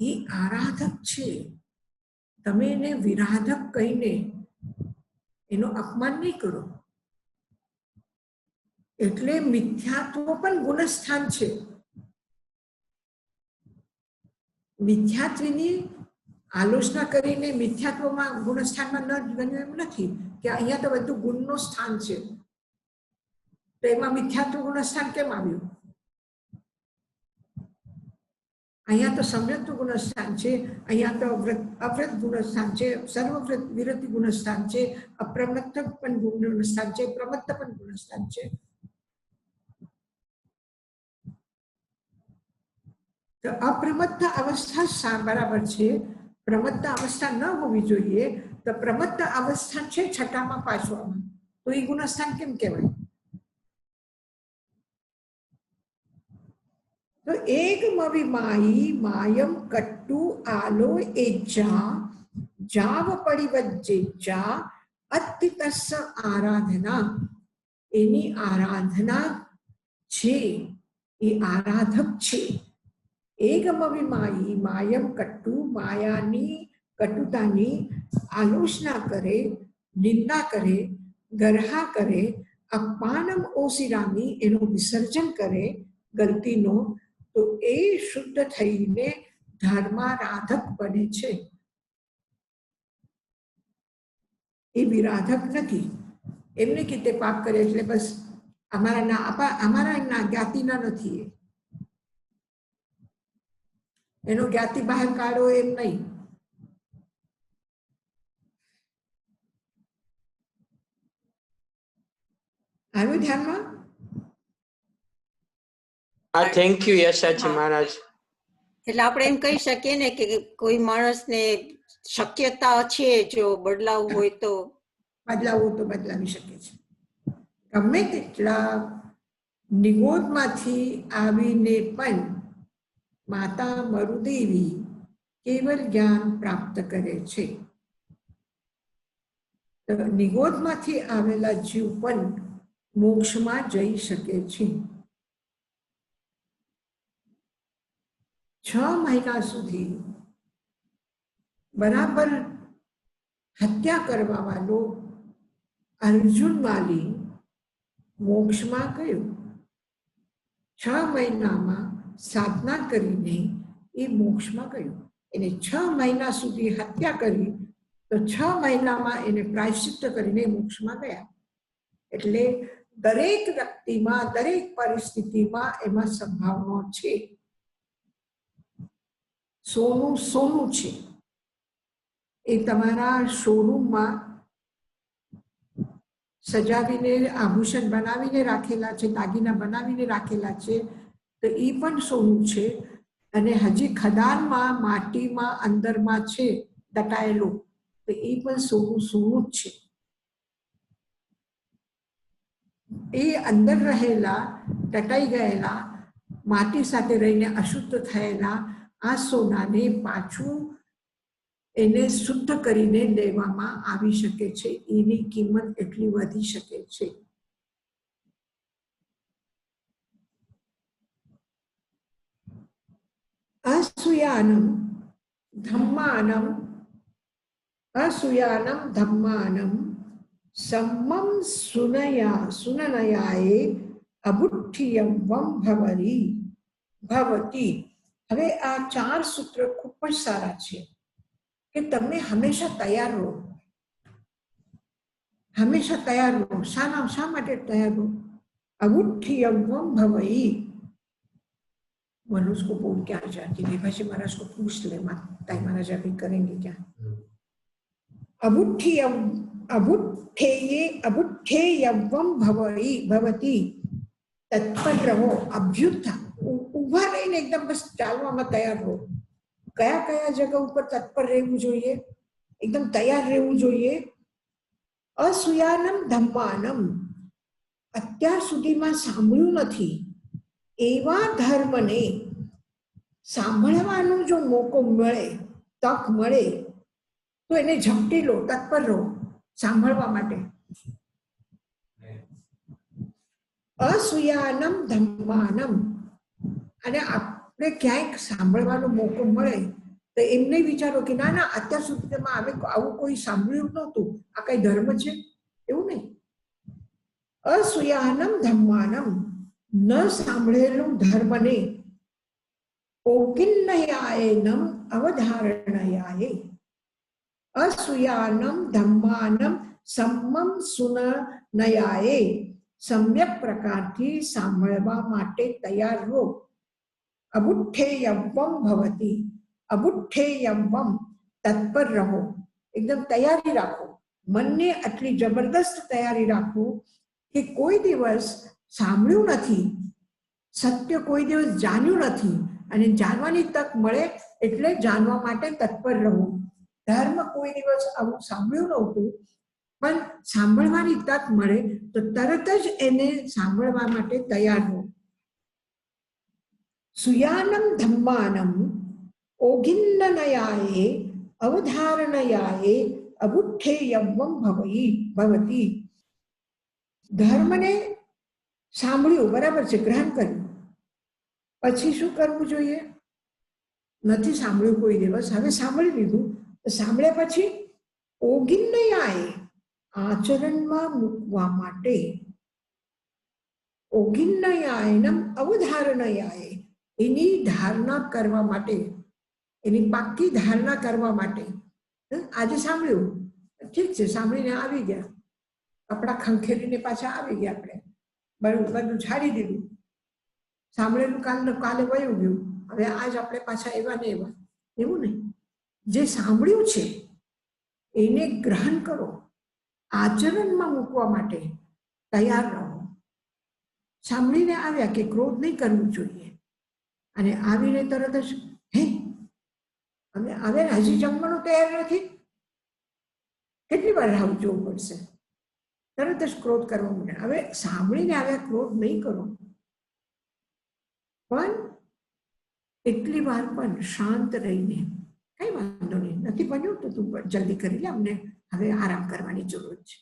એ આરાધક છે, તમે એને વિરાધક કહીને એનો અપમાન નહીં કરો. એટલે મિથ્યાત્વ પણ ગુણસ્થાન છે. મિથ્યાત્વની આલોચના કરીને મિથ્યાત્વમાં ગુણસ્થાનમાં ન ગણ્યું એમ નથી કે અહીંયા તો બધું ગુણનું સ્થાન છે, તો એમાં મિથ્યાત્વ ગુણસ્થાન કેમ આવ્યું? અહીંયા તો સંવ્યક્ત ગુણસ્થાન છે, અહીંયા તો અવ્રત ગુણસ્થાન છે, સર્વવ્રત વિરતિ ગુણસ્થાન છે, અપ્રમત્ત પણ ગુણસ્થાન છે, પ્રમત્ત પણ ગુણસ્થાન છે. તો અપ્રમત્ત અવસ્થા બરાબર છે, પ્રમત્ત અવસ્થા ન હોવી જોઈએ. તો પ્રમત્ત અવસ્થા છે છઠ્ઠામાં પાંચવામાં, તો એ ગુણસ્થાન કેમ કહેવાય? તો એકમવિમાયી માયમ કટ્ટુ આલો એજા જાવ પડિવજ્જેજા અત્તિતસ્સ આરાધના. એની આરાધના છે, એ આરાધક છે. એકમવિમાયી માયમ કટ્ટુ, માયાની કટુતાની આલોચના કરે, નિંદા કરે, ગરહા કરે, અપમાનમ ઓસિરામી, એનું વિસર્જન કરે ગલતીનો, તો એ શુદ્ધ થઈને ધર્મારાધક બને છે. એ વિરાધક નથી. એમને કે તે પાપ કરે એટલે બસ અમારા ના જ્ઞાતિના નથી, એનો જ્ઞાતિ બહાર કાઢો એમ નહીં. આવ્યું ધ્યાનમાં? હા, થેન્ક યુ યશાજી મહારાજ. એટલે આપણે એમ કહી શકીએ ને કે કોઈ માણસને શક્યતા છે જો બદલાવવું હોય તો બદલાવવું તો બદલાવી શકે છે. ગમે તેટલા નિગોદમાંથી આવીને પણ માતા મરુદેવી કેવલ જ્ઞાન પ્રાપ્ત કરે છે. નિગોદમાંથી આવેલા જીવ પણ મોક્ષમાં જઈ શકે છે. 6 મહિના સુધી બરાબર હત્યા કરવા વાળો અર્જુન માલી મોક્ષમાં ગયો. 6 મહિનામાં સાધના કરીને એ મોક્ષમાં ગયો. એને 6 મહિના સુધી હત્યા કરી તો 6 મહિનામાં એને પ્રાયશ્ચિત્ત કરીને મોક્ષમાં ગયા. એટલે દરેક વ્યક્તિમાં, દરેક પરિસ્થિતિમાં એમાં સંભાવના છે. સોનું સોનું છે, એ તમારા શોરૂમમાં સજાવીને આભૂષણ બનાવીને રાખેલા છે, દાગીના બનાવીને રાખેલા છે, તો એ પણ સોનું છે. અને હજી ખદાનમાં માટીમાં અંદરમાં છે દટાયેલું, તો એ પણ સોનું સોનું જ છે. એ અંદર રહેલા દટાઈ ગયેલા માટી સાથે રહીને અશુદ્ધ થયેલા આ સોનાને પાછું એને શુદ્ધ કરીને લેવામાં આવી શકે છે. એની કિંમત એટલી વધી શકે છે. અસૂયાનમ ધમ્માનમ સમ્મમ સુનનયાએ અબુઠ્ઠિયમ ભવતી. હવે આ 4 સૂત્ર ખૂબ જ સારા છે કે તમે હંમેશા તૈયાર રહો. હંમેશા તૈયાર રહો. શા માટે તૈયાર રહો? अबुठ्ठियम भवई। मनुष्य को बोल क्या जाती है भाई, महाराज को पूछ ले, माता महाराज अभी करेंगे क्या? अबुठ्ठियम अबुठ्ठेयवम भवई भवती, तत्पर रहो, अभ्युत्थ उभा रहीने एकदम बस चालवामां तैयार रहो. कया कया जगह पर तत्पर રહેવું જોઈએ? एकदम तैयार રહેવું જોઈએ. અસૂયાનમ ધમ્માનમ, અત્યાર સુધીમાં સાંભળ્યું નથી એવા ધર્મને સાંભળવાનો જો મોકો મળે, તક મળે, તો એને ઝપટી લો, તત્પર રહો સાંભળવા માટે. અસૂયાનમ ધમ્માનમ, અને આપણે ક્યાંક સાંભળવાનો મોકો મળે તો એમ નહીં વિચારો કે ના ના અત્યાર સુધીમાં આવું કોઈ સાંભળ્યું નહોતું, આ કઈ ધર્મ છે, એવું નહીં. અસૂયાનમ ધમ્માનમ, ન સાંભળેલું ધર્મને ઓગિન્નયાયનમ અવધારણયાય. અસૂયાનમ ધમ્માનમ સમ્મમ સુનનયાય, સમ્યક પ્રકારથી સાંભળવા માટે તૈયાર રહો. અબુઠ્ઠેયવમ ભવતી, અબુઠ્ઠેયવમ, તત્પર રહો, એકદમ તૈયારી રાખો. મનને આટલી જબરદસ્ત તૈયારી રાખો કે કોઈ દિવસ સાંભળ્યું નથી, સત્ય કોઈ દિવસ જાણ્યું નથી, અને જાણવાની તક મળે એટલે જાણવા માટે તત્પર રહો. ધર્મ કોઈ દિવસ આવું સાંભળ્યું નહોતું, પણ સાંભળવાની તક મળે તો તરત જ એને સાંભળવા માટે તૈયાર રહો. સુયાનમ ધમ્માનમ ઓગિન્નનયાએ અવધારણયાએ અબુઠ્ઠેયવમ ભવતી. ધર્મને સાંભળ્યું, બરાબર છે, ગ્રહણ કર્યું, પછી શું કરવું જોઈએ? નથી સાંભળ્યું કોઈ દિવસ, હવે સાંભળી લીધું, સાંભળ્યા પછી ઓગિન્નયાએ, આચરણમાં મૂકવા માટે. ઓગિન્નયાયનમ અવધારણયાએ, એની ધારણા કરવા માટે, એની પાક્કી ધારણા કરવા માટે. આજે સાંભળ્યું, ઠીક છે, સાંભળીને આવી ગયા, કપડા ખંખેરીને પાછા આવી ગયા, આપણે બધું છાડી દીધું, સાંભળેલું કાલે વયું ગયું, હવે આજ આપણે પાછા એવા ને એવા, એવું નહીં. જે સાંભળ્યું છે એને ગ્રહણ કરો, આચરણમાં મૂકવા માટે તૈયાર રહો. સાંભળીને આવ્યા કે ક્રોધ નહીં કરવું જોઈએ, અને આવીને તરત જ હવે હજી જમવાનું તૈયાર નથી, કેટલી વાર રાહ જોવું પડશે, તરત જ ક્રોધ કરવા માંડે. હવે સાંભળીને આવ્યા, ક્રોધ નહીં કરો, પણ એટલી વાર પણ શાંત રહીને, કઈ વાંધો નહીં, નથી બન્યું તો તું જલ્દી કરી લે, અમને હવે આરામ કરવાની જરૂર છે.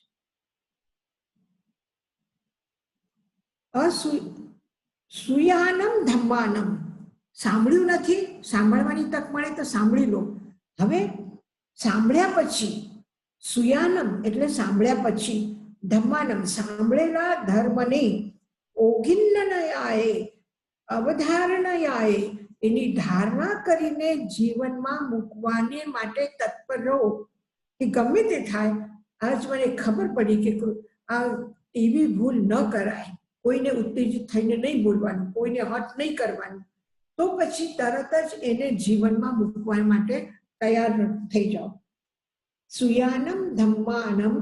સુયાનમ ધમ્માનમ, સાંભળ્યું નથી, સાંભળવાની તક મળે તો સાંભળી લો. હવે સાંભળ્યા પછી, સુયાનમ એટલે સાંભળ્યા પછી, ધમ્માનમ સાંભળેલા ધર્મને ઓગિન્નનયાએ અવધારણયાએ, એની ધારણા કરીને જીવનમાં મૂકવાને માટે તત્પર રહો. કે ગમે તે થાય, આજ મને ખબર પડી કે આ એવી ભૂલ ન કરાય, કોઈને ઉત્તેજિત થઈને નહીં બોલવાનું, કોઈને હટ નહીં કરવાનું, તો પછી તરત જ એને જીવનમાં મૂકવા માટે તૈયાર થઈ જાઓ. સુયાનમ ધમ્માનમ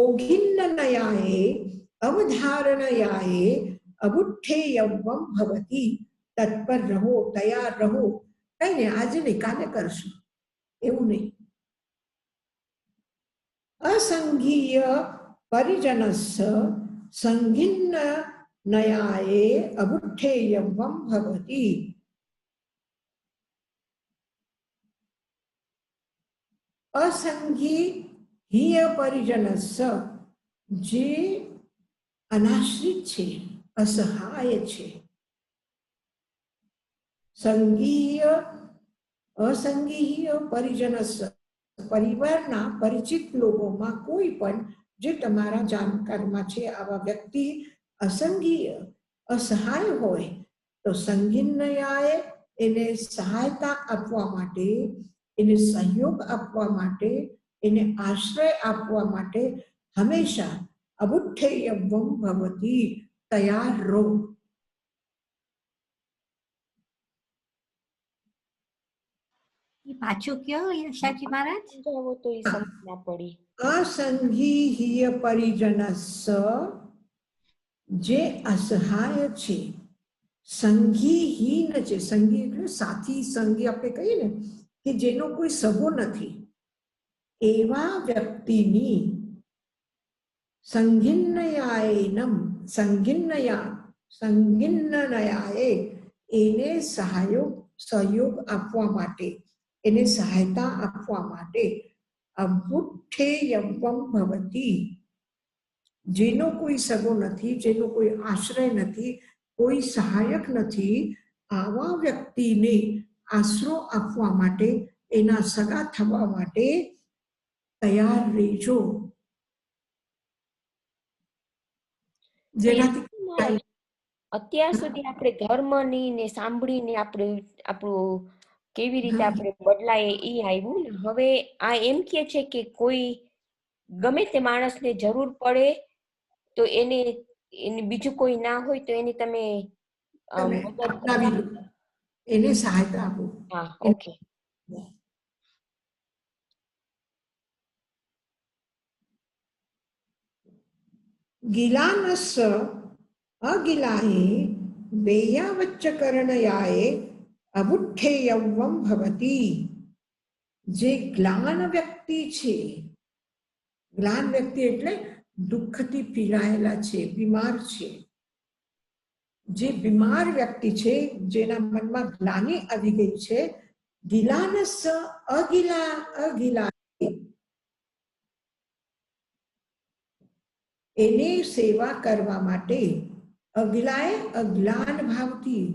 ઓગિન્નનયાએ અવધારણયાએ અબુઠ્ઠેયવમ ભવતી, તત્પર રહો, તૈયાર રહો. કઈ નહીં, આજે નહીં કાલે કરશું, એવું નહીં. असंघीय परिजनस्य संघिन्नयाये अबुद्धेयत्वं भवति। असंघीय परिजनस्य जे अनाश्रित છે, असहाय છે, असंघीय परिजनस्य परिवाરના પરિચિત લોકોમાં કોઈ પણ જે તમારા જાણકારમાં છે આવા વ્યક્તિ અસંઘીય અસહાય હોય તો સંગીનયાએ એને સહાયતા આપવા માટે, એને સહયોગ આપવા માટે, એને આશ્રય આપવા માટે હંમેશા અબુદ્ધેયત્વં ભવતિ, તૈયાર રહો. પાછું કયો યશાજી મહારાજ? સમજાવો તો એ સમજ ના પડી. અસંઘીય પરિજનસ્ય જે અસહાય છે, સંઘીહીન છે, સંઘી એટલે સાથી, સંઘી આપણે કહીએ ને કે જેનો કોઈ સગો નથી, એવા વ્યક્તિની સંઘિન્નયાએ એને સહયોગ આપવા માટે, એને સહાયતા આપવા માટે અબુદ્ધેયત્વં ભવતિ, જેનો કોઈ સગો નથી, જેનો કોઈ આશ્રય નથી, કોઈ સહાયક નથી, આવા વ્યક્તિને આશરો આપવા માટે, એના સગા થવા માટે તૈયાર રહેજો. જેનાથી અત્યાર સુધી આપણે ધર્મની ને સાંભળીને આપણું કેવી રીતે આપણે બદલાય એ આવ્યું ને. હવે આ એમ કે છે કે કોઈ ગમે તે માણસને જરૂર પડે તો એને બીજું કોઈ ના હોય તો એને તમે અપનાવી લો, એને સહાયતા આપો. હા, ઓકે. ગિલાનસ્ય અગિલાએ વેયાવચ્ચકરણયાએ અબુદ્ધેયત્વં ભવતિ. જે ગ્લાન વ્યક્તિ છે, ગ્લાન વ્યક્તિ એટલે દુઃખથી પીડાયેલા છે, બીમાર છે, જે બીમાર વ્યક્તિ છે, જેના મનમાં ગ્લાની આવી ગઈ છે, ગિલાનસ્ય અગિલા એની સેવા કરવા માટે, અગિલાએ અગ્લાન ભાવથી,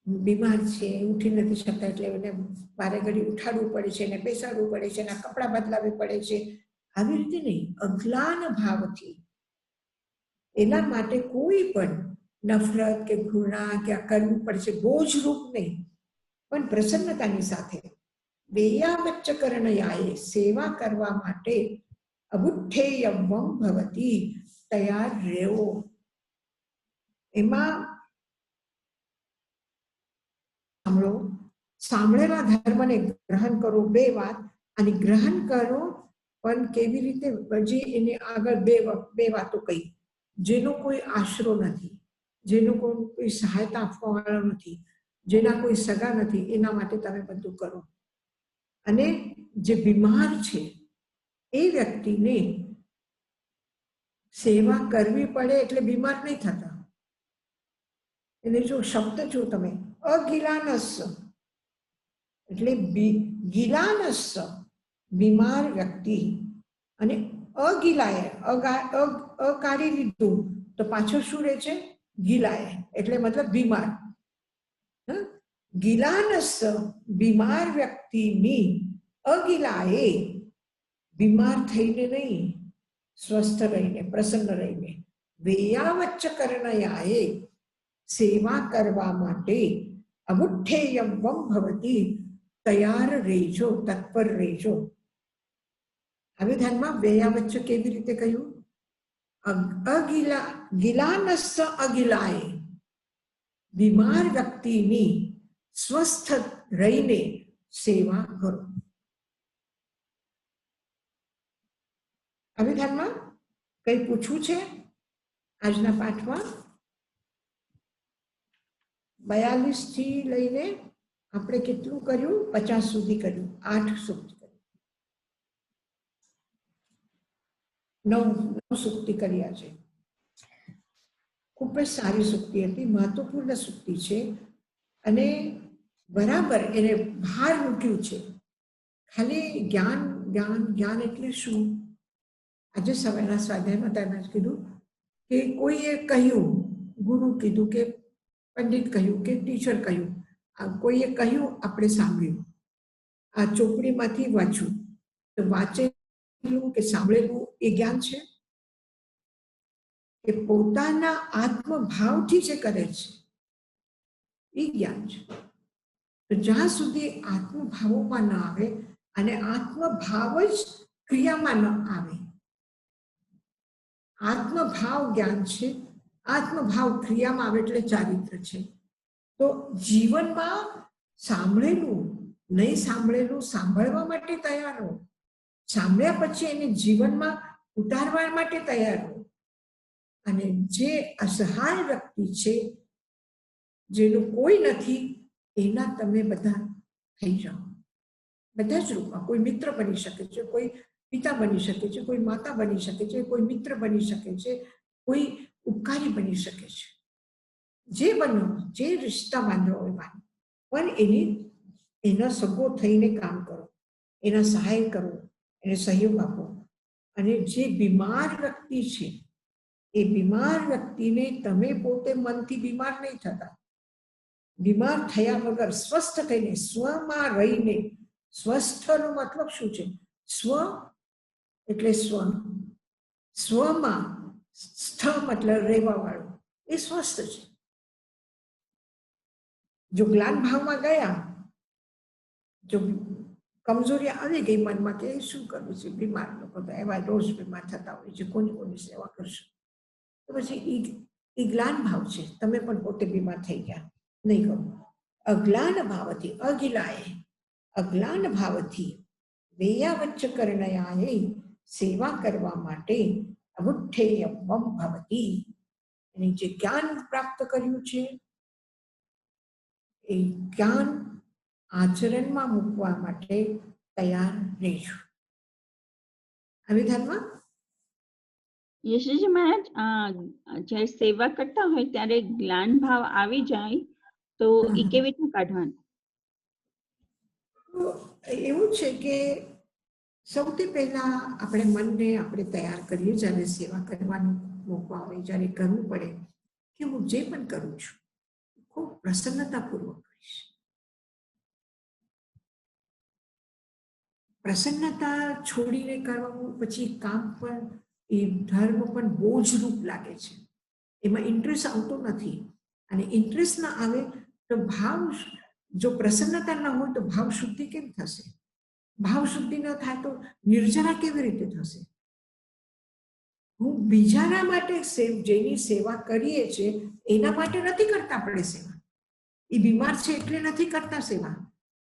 બીમાર છે, ઉઠી નથી શકતા એટલે એને વારે ઘડી ઉઠાડવું પડે છે, એને બેસાડવું પડે છે, એના કપડાં બદલાવવી પડે છે, આવી રીતે નહીં, અગ્લાન ભાવથી એના માટે કોઈ પણ નફરત કે ઘૃણા કે આ કરવું પડશે, બોજરૂપ નહીં પણ પ્રસન્નતાની સાથે વેયાવચ્ચકરણયાએ સેવા કરવા માટે અબુદ્ધેયત્વં ભવતિ, તૈયાર રહેવો. એમાં સાંભળેલા ધર્મને ગ્રહણ કરો, બે વાત, અને ગ્રહણ કરો પણ કેવી રીતે, હજી એને આગળ બે વાતો કહી. જેનો કોઈ આશરો નથી, જેનો કોઈ સહાયતા આપવા વાળો નથી, જેના કોઈ સગા નથી, એના માટે તમે બધું કરો. અને જે બીમાર છે એ વ્યક્તિને સેવા કરવી પડે એટલે બીમાર નહીં થતા. એને જો શબ્દ જો તમે અગિલાનસ્ય એટલે ગિલાનસ્ય બીમાર વ્યક્તિ, અને અગિલાએ અકારી લીધું તો પાછળ શું રહે છે? ગિલાએ, એટલે મતલબ બીમાર. ગિલાનસ્ય બીમાર વ્યક્તિની અગિલાએ બીમાર થઈને નહીં, સ્વસ્થ રહીને, પ્રસન્ન રહીને, વેયાવચ્ચકરણયાએ સેવા કરવા માટે અબુદ્ધેયત્વં ભવતિ, તૈયાર રહેજો, તત્પર રહેજો. હવે ધ્યાનમાં વેયાવચ્ચ કેવી રીતે કહ્યું? ગિલાનસ્ય અગિલાએ બીમાર વ્યક્તિની સ્વસ્થ રહીને સેવા કરો. હવે ધ્યાનમાં કઈ પૂછવું છે આજના પાઠમાં? 42 થી લઈને આપણે કેટલું કર્યું? 50 સુધી કર્યું, 8 સુધી કર્યું. 9 સુક્તિ કર્યા છે. ખૂબ જ સારી સુક્તિ હતી, મહત્વપૂર્ણ સુક્તિ છે અને બરાબર એને ભાર મૂક્યું છે. ખાલી જ્ઞાન જ્ઞાન જ્ઞાન એટલે શું? આજે સવારના સ્વાધ્યાયમાં તમે કીધું કે કોઈએ કહ્યું, ગુરુ કીધું કે પંડિત કહ્યું કે ટીચર કહ્યું, કોઈએ કહ્યું આપણે સાંભળ્યું, આ ચોપડીમાંથી વાંચ્યું. તો વાંચેલું કે સાંભળેલું એ જ્ઞાન છે કે પોતાના આત્મભાવથી જે કરે છે એ જ્ઞાન છે. તો જ્યાં સુધી આત્મભાવોમાં ન આવે અને આત્મભાવ જ ક્રિયામાં ન આવે, આત્મભાવ જ્ઞાન છે, આત્મભાવ ક્રિયામાં આવે એટલે ચારિત્ર છે. તો જીવનમાં સાંભળેલું નહીં સાંભળેલું સાંભળવા માટે તૈયાર હો, સાંભળ્યા પછી એને જીવનમાં ઉતારવા માટે તૈયાર હો. અને જે અસહાય વ્યક્તિ છે, જેનું કોઈ નથી, એના તમે બધા થઈ જાઓ. બધા જ રૂપમાં. કોઈ મિત્ર બની શકે છે, કોઈ પિતા બની શકે છે, કોઈ માતા બની શકે છે, કોઈ મિત્ર બની શકે છે, કોઈ ઉપકારી બની શકે છે. જે બનો, જે રિશ્તા બાંધવો હોય, પણ એનો સગો થઈને કામ કરો, એના સહાય કરો, એને સહયોગ આપો. અને જે બીમાર વ્યક્તિ છે, એ બીમાર વ્યક્તિને તમે પોતે મનથી બીમાર નહીં થતા, બીમાર થયા વગર સ્વસ્થ થઈને સ્વમાં રહીને, સ્વસ્થનો મતલબ શું છે? સ્વ એટલે સ્વ, સ્વમાં સ્થ મતલબ રહેવા વાળું, એ સ્વસ્થ છે. જો ગ્લાન ભાવમાં ગયા, જો કમજોરી આવી ગઈ મનમાં કે શું કરવું છે, બીમાર લોકો તો એવા રોજ બીમાર થતા હોય છે, કોની સેવા કરશો? તો પછી એ ગ્લાન ભાવ છે. તમે પણ પોતે બીમાર થઈ ગયા, નહીં કરો. અગ્લાન ભાવથી, અગિલાએ અગ્લાન ભાવથી વેયાવચ્ચ કરણયાએ સેવા કરવા માટે અમુઠ્ઠેય વમ ભવતી, એને જે જ્ઞાન પ્રાપ્ત કર્યું છે એ જ્ઞાન આચરણમાં મૂકવા માટે તૈયાર રહેજો. આ વિધાનમાં યશુજી મહારાજ, જ્યારે સેવા કરતા હોય ત્યારે જ્ઞાન ભાવ આવી જાય તો એ કેવી રીતે કાઢવાનું? એવું છે કે સૌથી પહેલા આપણે મનને આપણે તૈયાર કરીએ, જ્યારે સેવા કરવાનું મોકો આવે, જ્યારે કરવું પડે, કે હું જે પણ કરું છું ખૂબ પ્રસન્નતાપૂર્વક કરીશ. પ્રસન્નતા છોડીને કરવાનું પછી કામ પણ, એ ધર્મ પણ બોજરૂપ લાગે છે, એમાં ઇન્ટરેસ્ટ આવતો નથી. અને ઇન્ટરેસ્ટ ના આવે તો ભાવ, જો પ્રસન્નતા ન હોય તો ભાવ શુદ્ધિ કેમ થશે? ભાવ શુદ્ધિ ન થાય તો નિર્જરા કેવી રીતે થશે? હું બીજાના માટે જેની સેવા કરીએ છીએ એના માટે નથી કરતા આપણે સેવા. એ બીમાર છે એટલે નથી કરતા સેવા.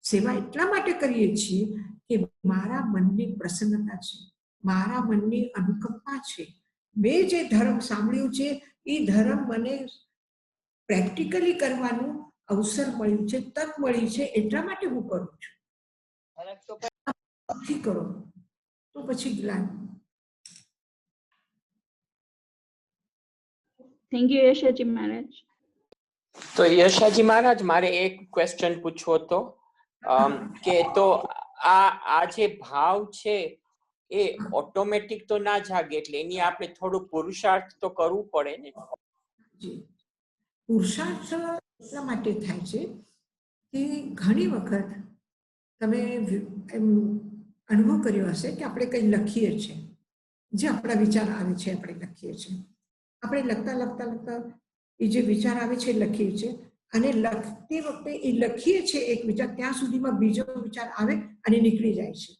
સેવા એટલા માટે કરીએ છીએ કે મારા મનની પ્રસન્નતા છે, મારા મનની અનુકંપા છે. મેં જે ધર્મ સાંભળ્યું છે એ ધર્મ મને પ્રેક્ટિકલી કરવાનું અવસર મળ્યું છે, તક મળી છે, એટલા માટે હું કરું છું. કરો તો પછી જ્ઞાન. થેન્ક યુ યશાજી મહારાજ. તો યશાજી મહારાજ, મારે એક ક્વેશ્ચન પૂછવો હતો કે તો આ જે ભાવ છે એ ઓટોમેટિક તો ના જાગે, એટલે એની આપણે થોડું પુરુષાર્થ તો કરવું પડે ને? પુરુષાર્થ એટલા માટે થાય છે કે ઘણી વખત તમે એમ અનુભવ કર્યો હશે કે આપણે કંઈ લખીએ છીએ, જે આપણા વિચાર આવે છે આપણે લખીએ છીએ. આપણે લખતા લખતા લખતા એ જે વિચાર આવે છે લખીએ છીએ, અને લખતી વખતે એ લખીએ છીએ એક વિચાર, ત્યાં સુધીમાં બીજો વિચાર આવે અને નીકળી જાય છે.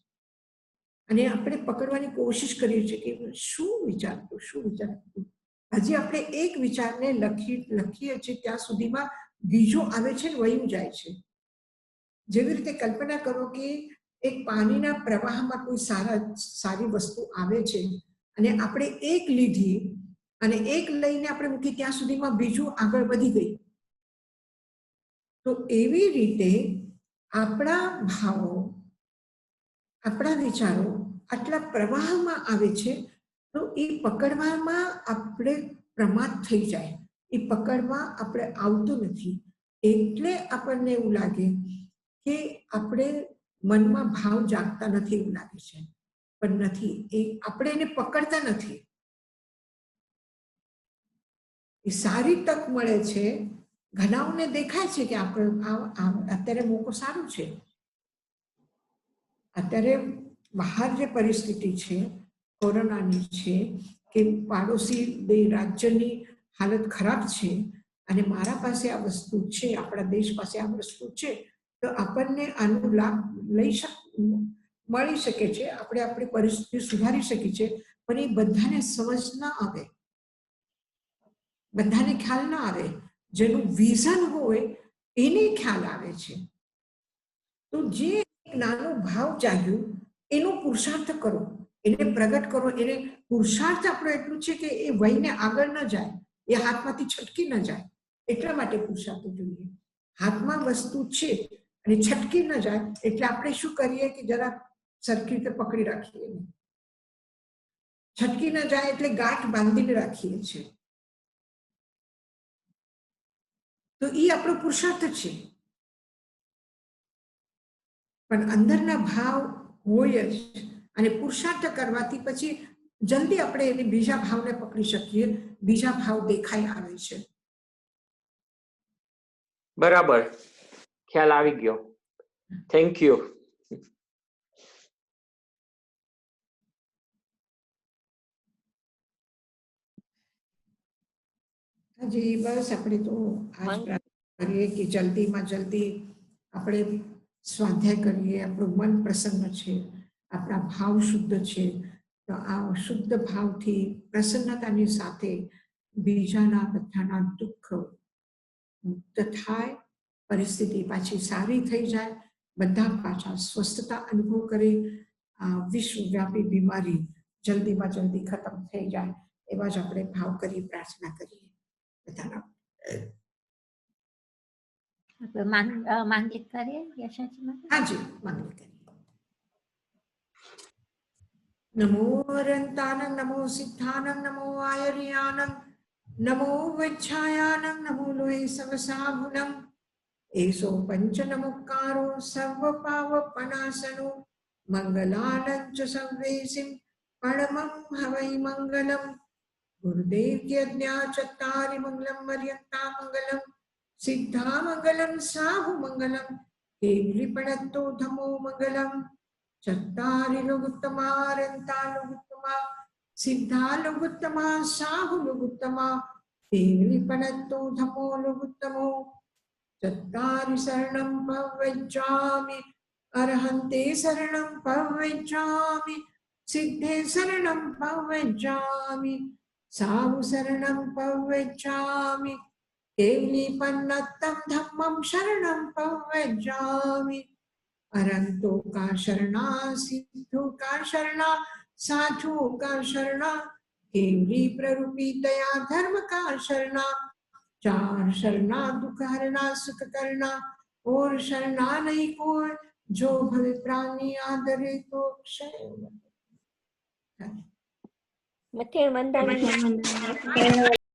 અને આપણે પકડવાની કોશિશ કરીએ છીએ કે શું વિચારતું, શું વિચારતું. હજી આપણે એક વિચારને લખીએ છીએ ત્યાં સુધીમાં બીજો આવે છે ને વયું જાય છે. જેવી રીતે કલ્પના કરો કે એક પાણીના પ્રવાહમાં કોઈ સારી વસ્તુ આવે છે અને આપણે એક લીધી અને એક લઈને આપણે મૂકી, ત્યાં સુધીમાં બીજું આગળ વધી ગઈ. તો એવી રીતે આપણા ભાવો, આપણા વિચારો આટલા પ્રવાહમાં આવે છે તો એ પકડવામાં આપણે પ્રમાદ થઈ જાય, એ પકડમાં આપણે આવતું નથી, એટલે આપણને એવું લાગે કે આપણે મનમાં ભાવ જાગતા નથી એવું લાગે છે, પણ નથી, એ આપણે એને પકડતા નથી. એ સારી તક મળે છે. ઘણાઓને દેખાય છે કે આપણે અત્યારે મોકો સારું છે, અત્યારે બહાર જે પરિસ્થિતિ છે કોરોનાની છે કે પાડોશી રાજ્યની હાલત ખરાબ છે અને મારા પાસે આ વસ્તુ છે, આપણા દેશ પાસે આ વસ્તુ છે, તો આપણને આનો લાભ મળી શકે છે, આપણે આપણી પરિસ્થિતિ સુધારી શકીએ છીએ, પણ એ બધાને સમજ ના આવે, બધાને ખ્યાલ ના આવે. જેનું વિઝન હોય એને ખ્યાલ આવે છે. તો જે નાનો ભાવ જાગ્યું એનો પુરુષાર્થ કરો, એને પ્રગટ કરો. એને પુરુષાર્થ આપણો એટલું છે કે એ વહીને આગળ ન જાય, એ હાથમાંથી છટકી ન જાય, એટલા માટે પુરુષાર્થ જોઈએ. હાથમાં વસ્તુ છે અને છટકી ન જાય એટલે આપણે શું કરીએ કે જરા સરખી રીતે પકડી રાખીએ, છટકી ન જાય એટલે ગાંઠ બાંધીને રાખીએ છીએ. તો એ આપણો પુરુષાર્થ છે. પણ અંદરના ભાવ હોય જ, અને પુરુષાર્થ કરવાથી પછી જલ્દી આપણે એને બીજા ભાવને પકડી શકીએ, બીજા ભાવ દેખાઈ આવે છે. બરાબર, ખ્યાલ આવી ગયો. Thank you. જી બસ આપણે તો આજ પ્રાર્થના કરીએ કે જલ્દીમાં જલ્દી આપણે સ્વાધ્યાય કરીએ, આપણું મન પ્રસન્ન છે, આપણા ભાવ શુદ્ધ છે, તો આ શુદ્ધ ભાવથી પ્રસન્નતાની સાથે બીજાના બધાના દુઃખ મુક્ત થાય, પરિસ્થિતિ પાછી સારી થઈ જાય, બધા પાછા સ્વસ્થતા અનુભવ કરે, આ વિશ્વવ્યાપી બીમારી જલ્દીમાં જલ્દી ખતમ થઈ જાય, એવા જ આપણે ભાવ કરી પ્રાર્થના કરીએ. માંગલિક કરીએ યશાજી માતા. હાજી, માંગલિક કરીએ. નમો અરંતાનં, નમો સિદ્ધાનં, નમો આયર્યાનં, નમો વચ્છાયાનં, નમો લોહી સવસાભુનં, એસો પંચનમુક્કારો સર્વપાવપનાશનો, મંગલાનં ચ સંવેસિં પરમં હવૈ મંગલમ. ગુરુદેવ की आज्ञा चत्तारि मंगलम मर्यन्ता मंगलम, सिद्धा मंगलम साहु मंगलम, केवलीपणत्तो धमो मंगलम. चत्तारि लोगुत्तमा रन्ता लोगुत्तमा, सिद्धा लोगुत्तमा साहु लोगुत्तमा, केवलीपणत्तो धमो लोगुत्तमो. चत्तारि शरणं पवज्जामि, अरहन्ते शरणं पवज्जामि, सिद्धे शरणं पवज्जामि, साहु शरणं पवज्जामि, केवलीपन्नतं धम्मं शरणं पवज्जामि. अरंतो का शरणा, सिद्धो का शरणा, साधु का शरणा, केवली प्ररूपी दया धर्म का शरणा. चार शरणा दुख हरना सुख करना, और शरणा नहीं कोई, जो भवे प्राणी आदरे तो क्षय. મથેણ મંદાણી